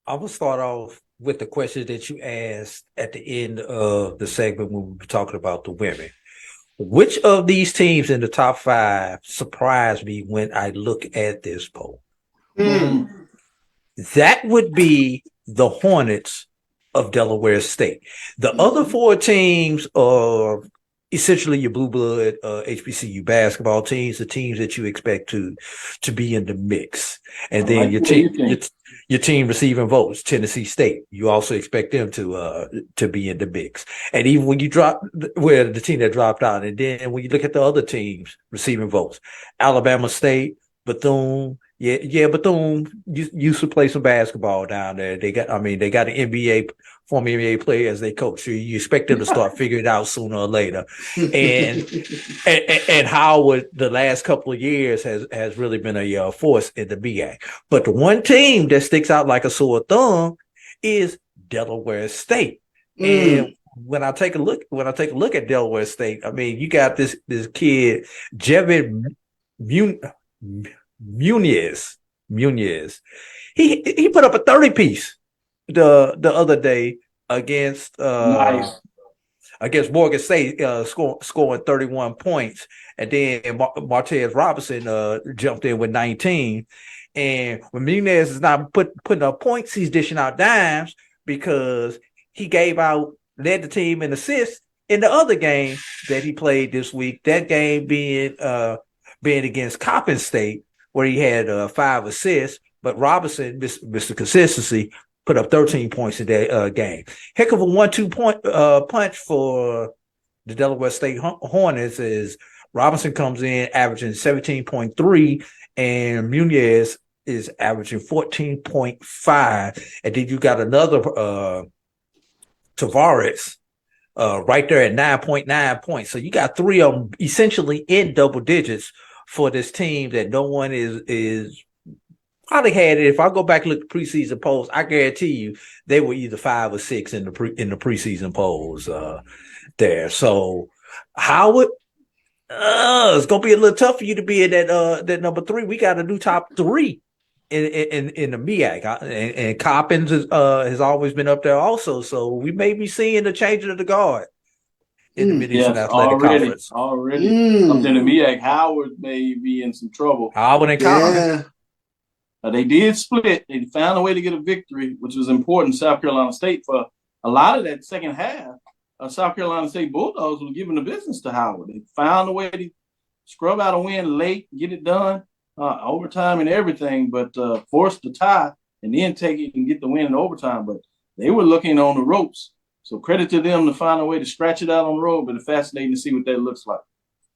I will start off with the question that you asked at the end of the segment when we were talking about the women. Which of these teams in the top 5 surprised me when I look at this poll? That would be the Hornets of Delaware State. The other 4 teams are essentially your blue blood HBCU basketball teams, the teams that you expect to be in the mix. And then your team receiving votes, Tennessee State, you also expect them to be in the mix. And even when you the team that dropped out, and then when you look at the other teams receiving votes, Alabama State, Bethune, Bethune used to play some basketball down there. They got an former NBA player as their coach. So you expect them to start figuring it out sooner or later. And Howard, the last couple of years has really been a force in the MEAC. But the one team that sticks out like a sore thumb is Delaware State. And when I take a look at Delaware State, I mean, you got this kid, Jevin Muniz. He put up a 30-piece the other day against Morgan State, scoring 31 points, and then Martez Robinson jumped in with 19. And when Muniz is not putting up points, he's dishing out dimes because he led the team in assists in the other game that he played this week. That game being against Coppin State, where he had 5 assists, but Robinson, Mr. Consistency, put up 13 points in that game. Heck of a 1-2 punch for the Delaware State Hornets is Robinson comes in averaging 17.3, and Munez is averaging 14.5. And then you got another Tavares right there at 9.9 points. So you got three of them essentially in double digits for this team that no one is probably had it. If I go back and look at the preseason polls, I guarantee you they were either 5 or 6 in the preseason polls there. So Howard, it's gonna be a little tough for you to be in that number 3. We got a new top 3 in the MEAC, and Coppins has always been up there also. So we may be seeing the changing of the guard in the Mid-Eastern Athletic Conference. Already up in the MEAC, Howard may be in some trouble. Howard and Coppins. Yeah. They did split. They found a way to get a victory, which was important. South Carolina State for a lot of that second half. South Carolina State Bulldogs were giving the business to Howard. They found a way to scrub out a win late, get it done, overtime and everything, but forced the tie and then take it and get the win in overtime. But they were looking on the ropes. So credit to them to find a way to scratch it out on the road, but it's fascinating to see what that looks like.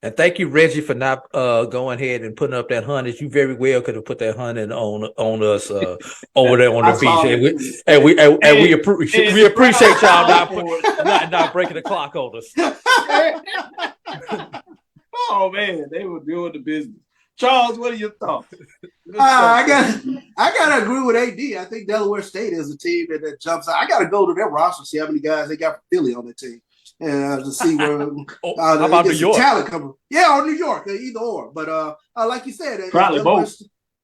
And thank you, Reggie, for not going ahead and putting up that 100. You very well could have put that 100 on us over there on the beach. And we appreciate y'all not breaking the clock on us. Oh man, they were doing the business. Charles, what are your thoughts? I gotta agree with AD. I think Delaware State is a team that jumps out. I gotta go to their roster, see how many guys they got from Philly on their team. And to see where how about New York? Talent coming. Yeah, or New York, either or. But like you said, probably both.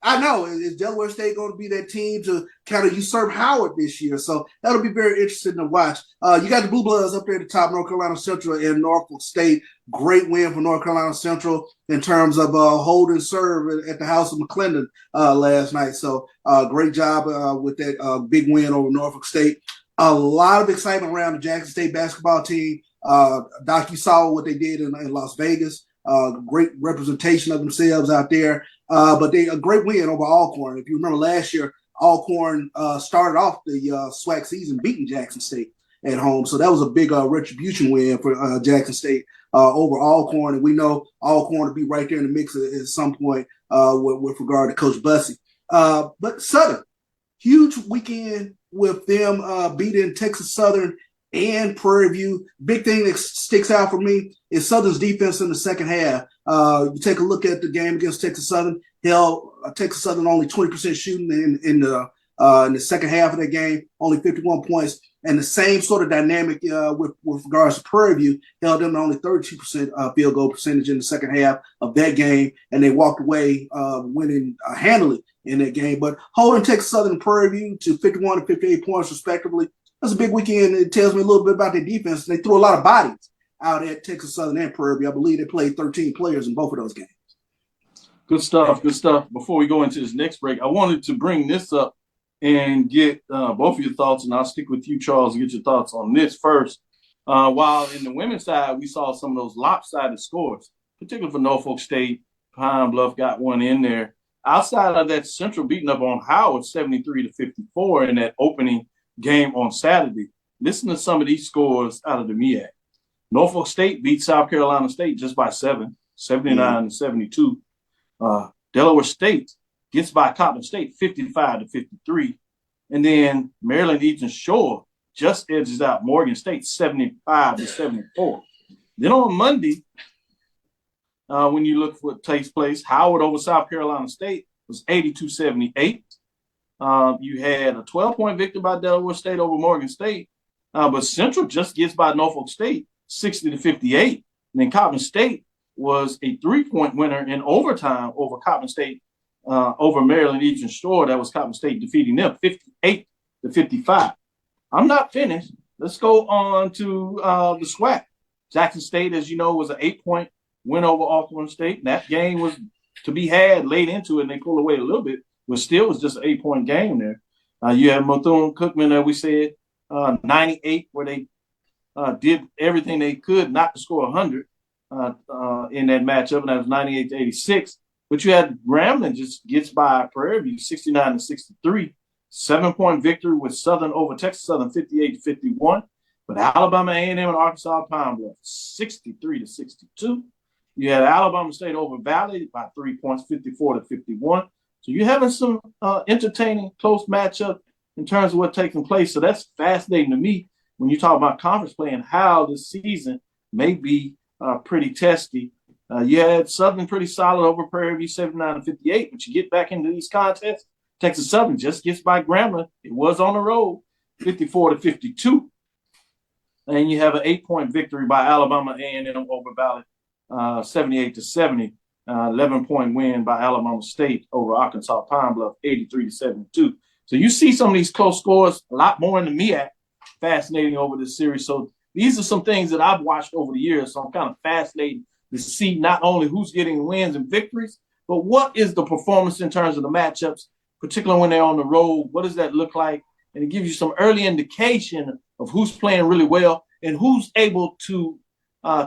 I know. Is Delaware State going to be that team to kind of usurp Howard this year? So that'll be very interesting to watch. You got the Blue Bloods up there at the top, North Carolina Central and Norfolk State. Great win for North Carolina Central in terms of holding serve at the House of McClendon last night. So great job with that big win over Norfolk State. A lot of excitement around the Jackson State basketball team. Doc, you saw what they did in Las Vegas. Great representation of themselves out there. But they a great win over Alcorn. If you remember last year, Alcorn started off the SWAC season beating Jackson State at home. So that was a big retribution win for Jackson State over Alcorn. And we know Alcorn will be right there in the mix at some point with regard to Coach Bussey. But Southern, huge weekend with them beating Texas Southern and Prairie View. Big thing that sticks out for me is Southern's defense in the second half. You take a look at the game against Texas Southern. Texas Southern only 20% shooting in the second half of that game, only 51 points. And the same sort of dynamic with regards to Prairie View held them to only 32% field goal percentage in the second half of that game, and they walked away winning handily in that game. But holding Texas Southern and Prairie View to 51 and 58 points respectively, that's a big weekend. It tells me a little bit about their defense. They threw a lot of bodies out at Texas Southern and Prairie View. I believe they played 13 players in both of those games. Good stuff. Before we go into this next break, I wanted to bring this up and get both of your thoughts, and I'll stick with you, Charles, and get your thoughts on this first. While in the women's side, we saw some of those lopsided scores, particularly for Norfolk State. Pine Bluff got one in there. Outside of that, Central beating up on Howard 73-54 in that opening game on Saturday. Listen to some of these scores out of the MEAC. Norfolk State beat South Carolina State just by 7, 79-72. Delaware State gets by Coppin State 55-53. And then Maryland Eastern Shore just edges out Morgan State 75-74. Then on Monday, when you look for what takes place, Howard over South Carolina State was 82-78. You had a 12-point victory by Delaware State over Morgan State, but Central just gets by Norfolk State 60-58. And then Coppin State was a 3-point winner in overtime over Coppin State over Maryland Eastern Shore. That was Coppin State defeating them 58-55. I'm not finished. Let's go on to the SWAC. Jackson State, as you know, was an 8-point win over Alcorn State. And that game was to be had late into it, and they pulled away a little bit, but still was just an 8-point game there. You had Bethune-Cookman, as we said, 98, where they did everything they could not to score 100 in that matchup, and that was 98-86. But you had Grambling just gets by Prairie View 69-63, 7-point victory with Southern over Texas Southern 58-51. But Alabama A&M and Arkansas Pine Bluff 63-62. You had Alabama State over Valley by 3 points, 54-51. So you're having some entertaining close matchup in terms of what's taking place. So that's fascinating to me when you talk about conference play and how this season may be pretty testy. You had Southern pretty solid over Prairie View 79-58, but you get back into these contests, Texas Southern just gets by Grambling. It was on the road, 54-52. And you have an 8-point victory by Alabama A&M over Valley, 78-70. 11-point win by Alabama State over Arkansas Pine Bluff, 83-72. So you see some of these close scores, a lot more in the MEAC, fascinating over this series. So these are some things that I've watched over the years. So I'm kind of fascinated to see not only who's getting wins and victories, but what is the performance in terms of the matchups, particularly when they're on the road. What does that look like? And it gives you some early indication of who's playing really well and who's able to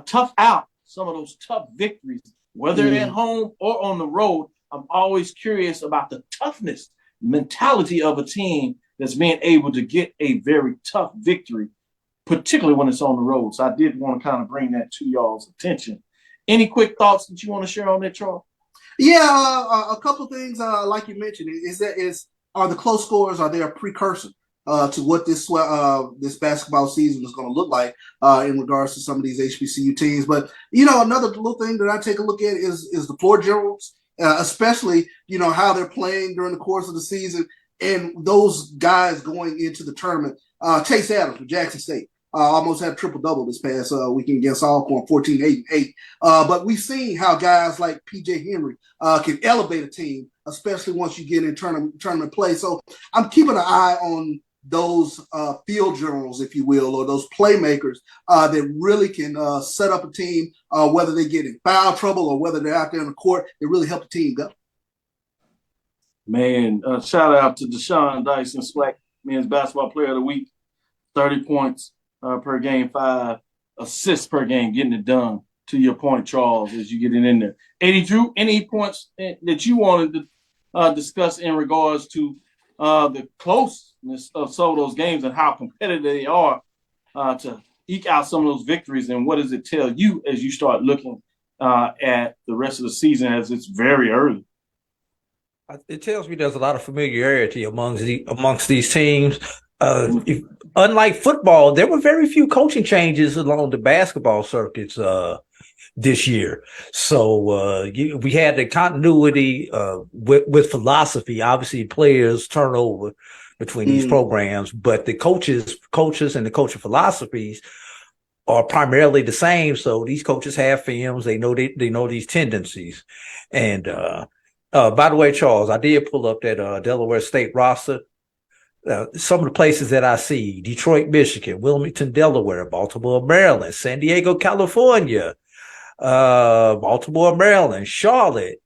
tough out some of those tough victories, whether at home or on the road. I'm always curious about the toughness mentality of a team that's being able to get a very tough victory, particularly when it's on the road. So I did want to kind of bring that to y'all's attention. Any quick thoughts that you want to share on that, Charles? Yeah, a couple things, like you mentioned, are the close scores, are they a precursor to what this basketball season is going to look like in regards to some of these HBCU teams? But, another little thing that I take a look at is the floor generals, especially, how they're playing during the course of the season and those guys going into the tournament. Chase Adams with Jackson State. Almost had a triple-double this past weekend against Alcorn, 14-8-8. But we've seen how guys like P.J. Henry can elevate a team, especially once you get in tournament play. So I'm keeping an eye on those field generals, if you will, or those playmakers that really can set up a team, whether they get in foul trouble or whether they're out there on the court, they really help the team go. Man, shout out to Deshaun Dyson, SWAC Men's Basketball Player of the Week, 30 points per game, 5 assists per game, getting it done. To your point, Charles, as you get it in there. Eddie Drew, any points that you wanted to discuss in regards to the closeness of some of those games and how competitive they are to eke out some of those victories, and what does it tell you as you start looking at the rest of the season as it's very early? It tells me there's a lot of familiarity amongst these teams. Unlike football, there were very few coaching changes along the basketball circuits this year. So we had the continuity with philosophy. Obviously, players turn over between these programs, but the coaches and the coaching philosophies are primarily the same. So these coaches have films. They know these tendencies. And by the way, Charles, I did pull up that Delaware State roster. Some of the places that I see: Detroit, Michigan; Wilmington, Delaware; Baltimore, Maryland; San Diego, California; Baltimore, Maryland; Charlotte.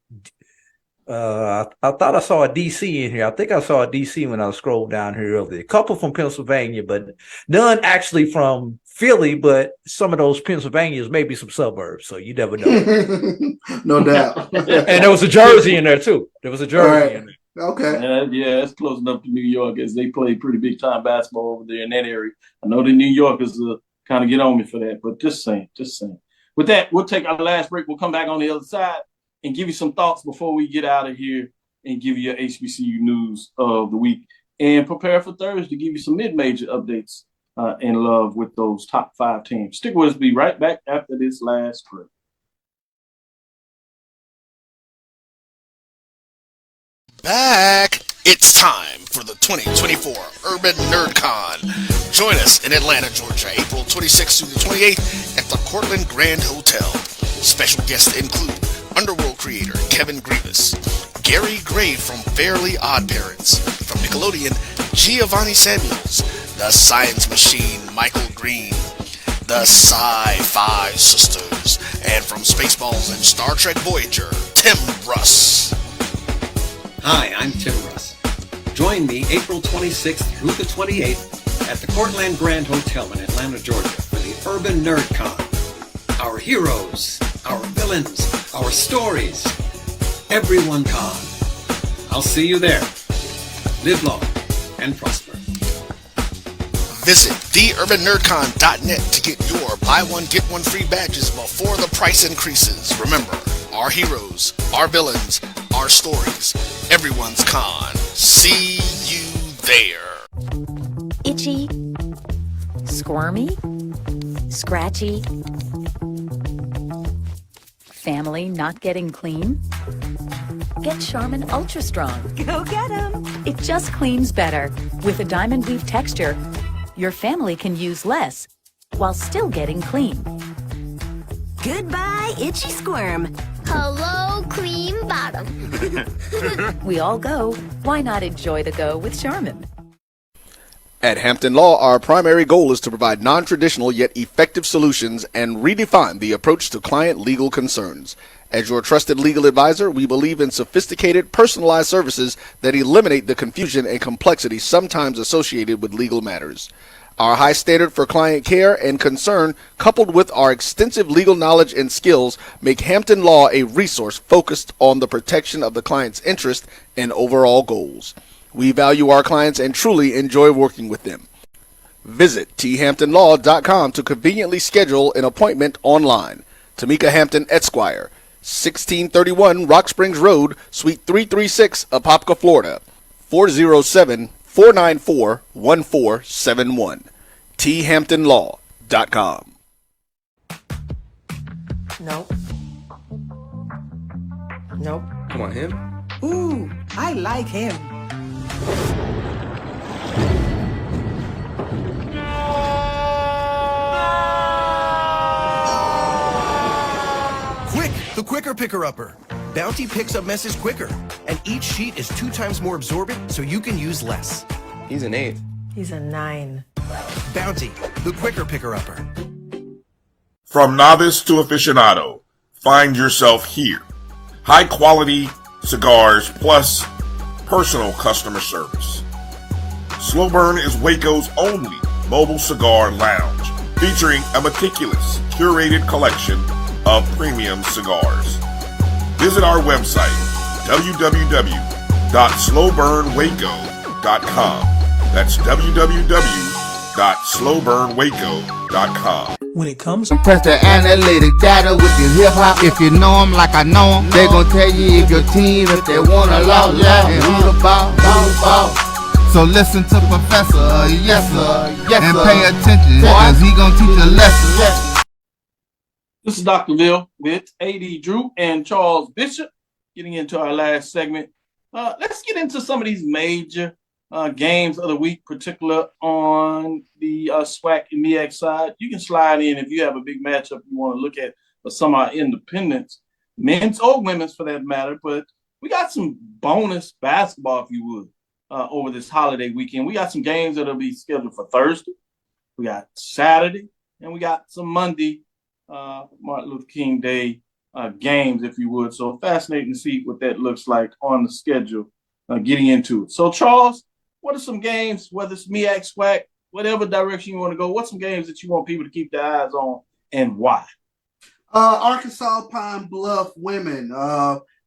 I thought I saw a DC in here. I think I saw a DC when I scrolled down here earlier. A couple from Pennsylvania, but none actually from Philly. But some of those Pennsylvanias may be some suburbs, so you never know. No doubt. And there was a Jersey in there too. There was a Jersey in there. Okay. Yeah, it's close enough to New York as they play pretty big time basketball over there in that area. I know the New Yorkers kind of get on me for that, but just saying. With that, we'll take our last break. We'll come back on the other side and give you some thoughts before we get out of here and give you your HBCU news of the week and prepare for Thursday to give you some mid-major updates in love with those top 5 teams. Stick with us. Be right back after this last break. Back. It's time for the 2024 Urban NerdCon. Join us in Atlanta, Georgia, April 26th through the 28th at the Cortland Grand Hotel. Special guests include Underworld creator Kevin Grievous, Gary Gray from Fairly Odd Parents, from Nickelodeon, Giovanni Samuels, the Science Machine Michael Green, the Sci-Fi Sisters, and from Spaceballs and Star Trek Voyager, Tim Russ. Hi, I'm Tim Russ. Join me April 26th through the 28th at the Cortland Grand Hotel in Atlanta, Georgia for the Urban NerdCon. Our heroes, our villains, our stories, everyone con. I'll see you there. Live long and prosper. Visit theurbannerdcon.net to get your buy one, get one free badges before the price increases. Remember, our heroes, our villains, our stories, everyone's con. See you there. Itchy, squirmy, scratchy, family not getting clean? Get Charmin Ultra Strong. Go get 'em. It just cleans better. With a diamond weave texture, your family can use less while still getting clean. Goodbye, itchy squirm. Hello, cream bottom. We all go. Why not enjoy the go with Charmin? At Hampton Law, our primary goal is to provide non-traditional yet effective solutions and redefine the approach to client legal concerns. As your trusted legal advisor, we believe in sophisticated, personalized services that eliminate the confusion and complexity sometimes associated with legal matters. Our high standard for client care and concern, coupled with our extensive legal knowledge and skills, make Hampton Law a resource focused on the protection of the client's interest and overall goals. We value our clients and truly enjoy working with them. Visit thamptonlaw.com to conveniently schedule an appointment online. Tamika Hampton Esquire, 1631 Rock Springs Road, Suite 336, Apopka, Florida, 407-494-1471. thamptonlaw.com. Nope. Nope. Come on, him. Ooh, I like him. Quick, the quicker picker-upper. Bounty picks up messes quicker, and each sheet is 2 times more absorbent, so you can use less. He's an 8. He's a 9. Bounty, the quicker picker-upper. From novice to aficionado, find yourself here. High quality cigars plus personal customer service. Slow Burn is Waco's only mobile cigar lounge, featuring a meticulous, curated collection of premium cigars. Visit our website, www.slowburnwaco.com. That's www.slowburnwaco.com. When it comes to press the analytic data with your hip hop, if you know them like I know them, they gon' tell you if your team, if they wanna loud, and who the ball. So listen to Professor, yes sir, and pay attention, cause he gon' teach a lesson. This is Dr. Ville with A.D. Drew and Charles Bishop, getting into our last segment. Let's get into some of these major games of the week, particular on the SWAC and MEAC side. You can slide in if you have a big matchup you want to look at for some of our independents, men's or women's for that matter. But we got some bonus basketball, if you would, over this holiday weekend. We got some games that'll be scheduled for Thursday. We got Saturday, and we got some Monday, Martin Luther King Day games, if you would. So fascinating to see what that looks like on the schedule getting into it. So, Charles, what are some games, whether it's MEAC, SWAC, whatever direction you want to go, what's some games that you want people to keep their eyes on and why? Arkansas Pine Bluff women,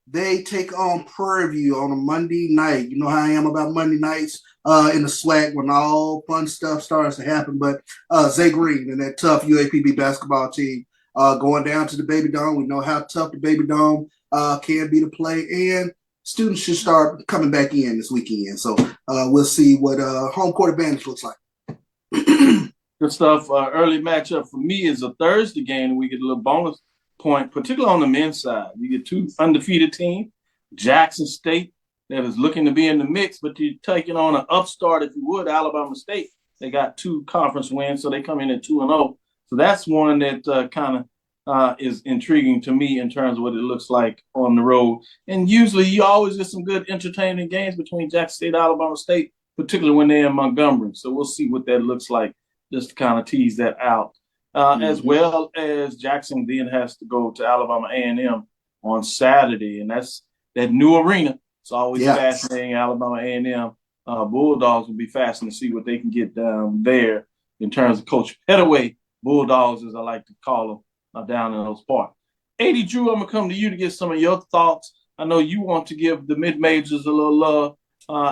they take on Prairie View on a Monday night. You know how I am about Monday nights in the SWAC when all fun stuff starts to happen. But Zay Green and that tough UAPB basketball team going down to the Baby Dome. We know how tough the Baby Dome can be to play, and students should start coming back in this weekend. So we'll see what home court advantage looks like. Good stuff. Early matchup for me is a Thursday game, and we get a little bonus point, particularly on the men's side. You get 2 undefeated teams, Jackson State, that is looking to be in the mix, but you're taking on an upstart, if you would, Alabama State. They got 2 conference wins, so they come in at 2-0. So that's one that kind of is intriguing to me in terms of what it looks like on the road. And usually you always get some good entertaining games between Jackson State and Alabama State, particularly when they're in Montgomery. So we'll see what that looks like, just to kind of tease that out. As well as Jackson then has to go to Alabama A&M on Saturday, and that's that new arena. It's always fascinating. Alabama A&M Bulldogs will be fascinating to see what they can get down there in terms of Coach Pettaway Bulldogs, as I like to call them, down in those parts. A.D. Drew, I'm going to come to you to get some of your thoughts. I know you want to give the mid-majors a little love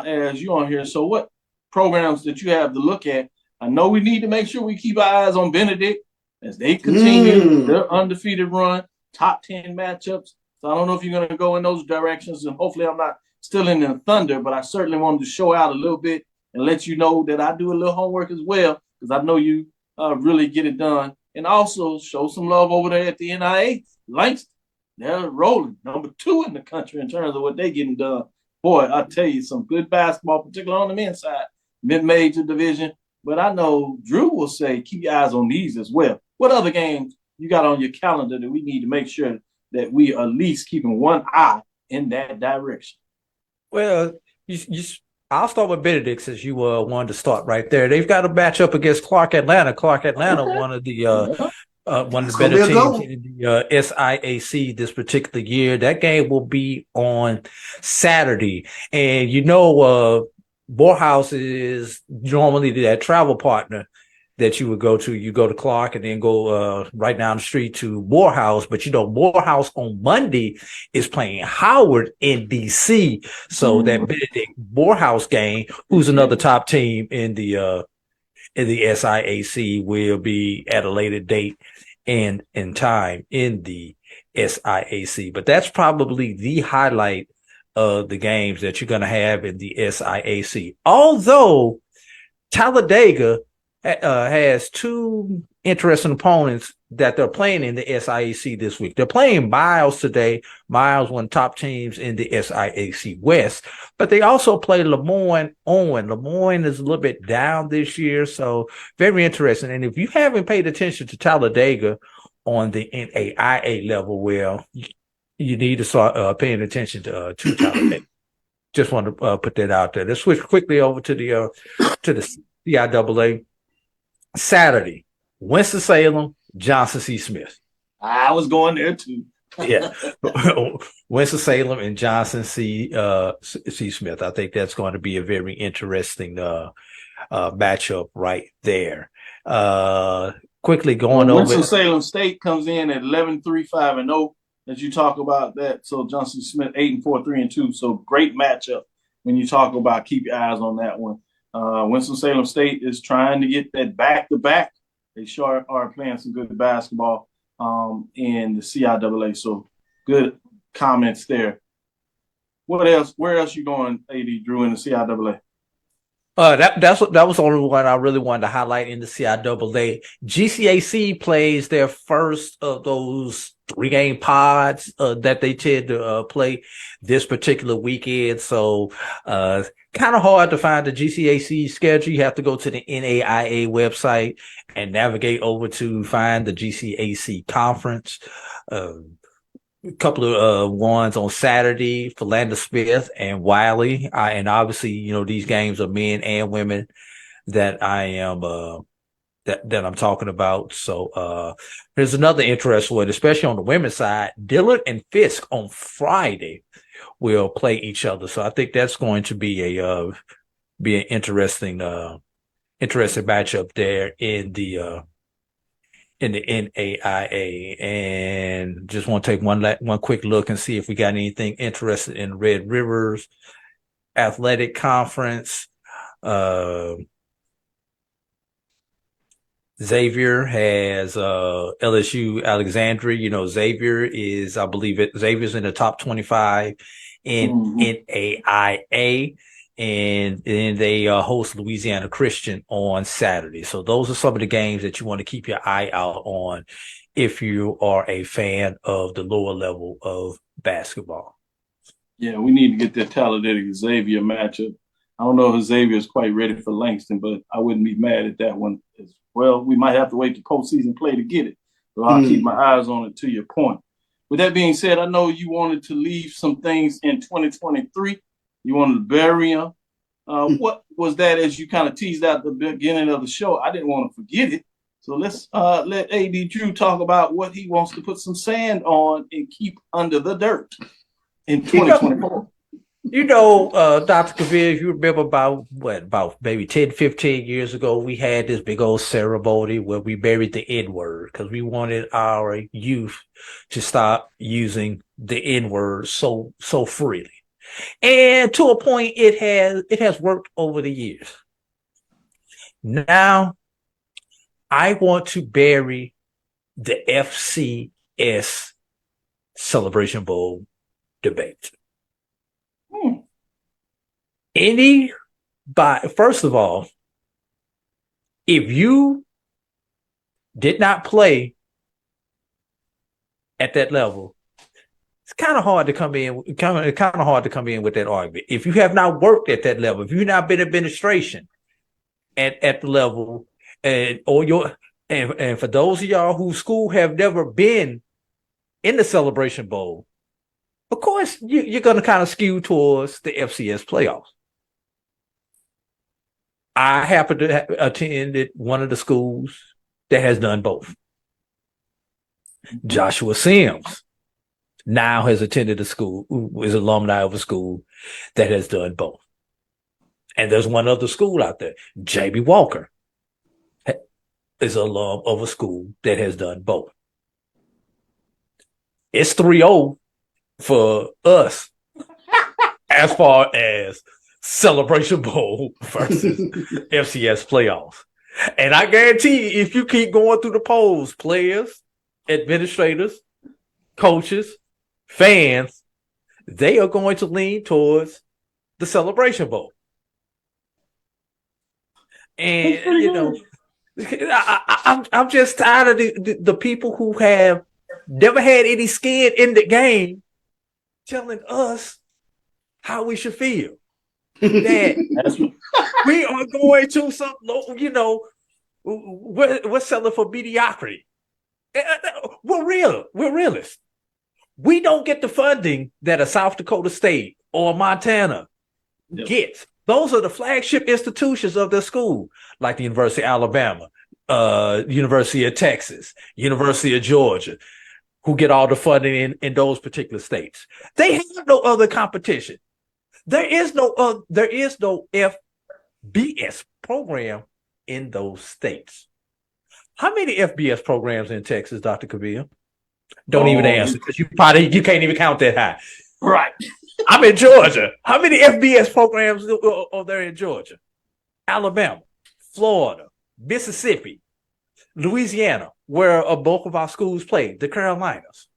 as you're on here. So what programs that you have to look at I know we need to make sure we keep our eyes on Benedict as they continue their undefeated run, top 10 matchups. So I don't know if you're going to go in those directions, and hopefully I'm not still in the thunder, but I certainly wanted to show out a little bit and let you know that I do a little homework as well, because I know you really get it done. And also show some love over there at the NIA. Langston, they're rolling, number 2 in the country in terms of what they're getting done. Boy, I tell you, some good basketball, particularly on the men's side, mid-major division. But I know Drew will say keep your eyes on these as well. What other games you got on your calendar that we need to make sure that we are at least keeping one eye in that direction? Well, I'll start with Benedict since you wanted to start right there. They've got a matchup against Clark Atlanta. Clark Atlanta, one of the better teams in the SIAC this particular year. That game will be on Saturday. And Morehouse is normally that travel partner that you would go to. You go to Clark and then go right down the street to Morehouse. But Morehouse on Monday is playing Howard in DC. So that Benedict Morehouse game, who's another top team in the SIAC, will be at a later date and time in the SIAC. But that's probably the highlight of the games that you're going to have in the SIAC. Although Talladega has 2 interesting opponents that they're playing in the SIAC this week. They're playing Miles today. Miles, one of the top teams in the SIAC West, but they also play Lemoyne Owen. Lemoyne is a little bit down this year, so very interesting. And if you haven't paid attention to Talladega on the NAIA level, well, you need to start paying attention to Talladega. Just want to put that out there. Let's switch quickly over to the CIAA. Saturday, Winston-Salem, Johnson C. Smith. I was going there too. Yeah. Winston-Salem and Johnson C. Smith. I think that's going to be a very interesting matchup right there. Quickly going over. Winston-Salem State comes in at 11-3-5-0 as you talk about that. So Johnson Smith 8-4, 3-2. So great matchup when you talk about keep your eyes on that one. Winston-Salem State is trying to get that back-to-back. They sure are playing some good basketball in the CIAA. So good comments there. What else? Where else you going, AD Drew, in the CIAA? That was the only one I really wanted to highlight in the CIAA. GCAC plays their first of those 3-game pods that they tend to play this particular weekend. So kind of hard to find the GCAC schedule. You have to go to the NAIA website and navigate over to find the GCAC conference. A couple of ones on Saturday for Philander Smith and Wiley. And obviously, these games are men and women that I am that I'm talking about. So there's another interesting one, especially on the women's side. Dillard and Fisk on Friday will play each other. So I think that's going to be an interesting matchup there in the NAIA. And just want to take one quick look and see if we got anything interesting in Red Rivers Athletic Conference. Xavier has LSU Alexandria. Xavier's in the top 25 in NAIA, and then they host Louisiana Christian on Saturday. So those are some of the games that you want to keep your eye out on if you are a fan of the lower level of basketball. Yeah, we need to get that Talladega Xavier matchup. I don't know if Xavier is quite ready for Langston, but I wouldn't be mad at that one as well. We might have to wait to postseason play to get it. So I'll keep my eyes on it, to your point. With that being said, I know you wanted to leave some things in 2023. You wanted to bury them. What was that, as you kind of teased out at the beginning of the show? I didn't want to forget it. So let's let A.D. Drew talk about what he wants to put some sand on and keep under the dirt in 2024. Dr. Cavil, if you remember about maybe 10, 15 years ago, we had this big old ceremony where we buried the N-word because we wanted our youth to stop using the N-word so freely. And to a point, it has worked over the years. Now, I want to bury the FCS Celebration Bowl debate. First of all, if you did not play at that level, it's kind of hard to come in. Kind of hard to come in with that argument. If you have not worked at that level, if you've not been administration at the level, and for those of y'all whose school have never been in the Celebration Bowl, of course you're going to kind of skew towards the FCS playoffs. I happen to have attended one of the schools that has done both. Joshua Sims now has attended a school, is alumni of a school that has done both. And there's one other school out there, J.B. Walker, is an alum of a school that has done both. It's 3-0 for us as far as Celebration Bowl versus FCS playoffs. And I guarantee you, if you keep going through the polls, players, administrators, coaches, fans, they are going to lean towards the Celebration Bowl. And, you know, I'm just tired of the people who have never had any skin in the game telling us how we should feel. That we are going to some, you know, we're selling for mediocrity. We're realists. We don't get the funding that a South Dakota State or Montana gets. Those are the flagship institutions of their school, like the University of Alabama, University of Texas, University of Georgia, who get all the funding in those particular states. They have no other competition. There is no FBS program in those states. How many FBS programs in Texas, Dr. Cavil? Don't even answer, because you can't even count that high. Right. I'm in Georgia. How many FBS programs are there in Georgia? Alabama, Florida, Mississippi, Louisiana, where a bulk of our schools play, the Carolinas.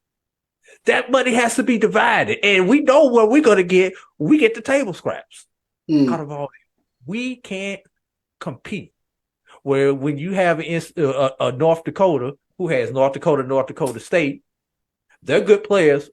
That money has to be divided, and we know where we're going to get. We get the table scraps out of all. We can't compete. Where when you have a North Dakota who has North Dakota State, they're good players.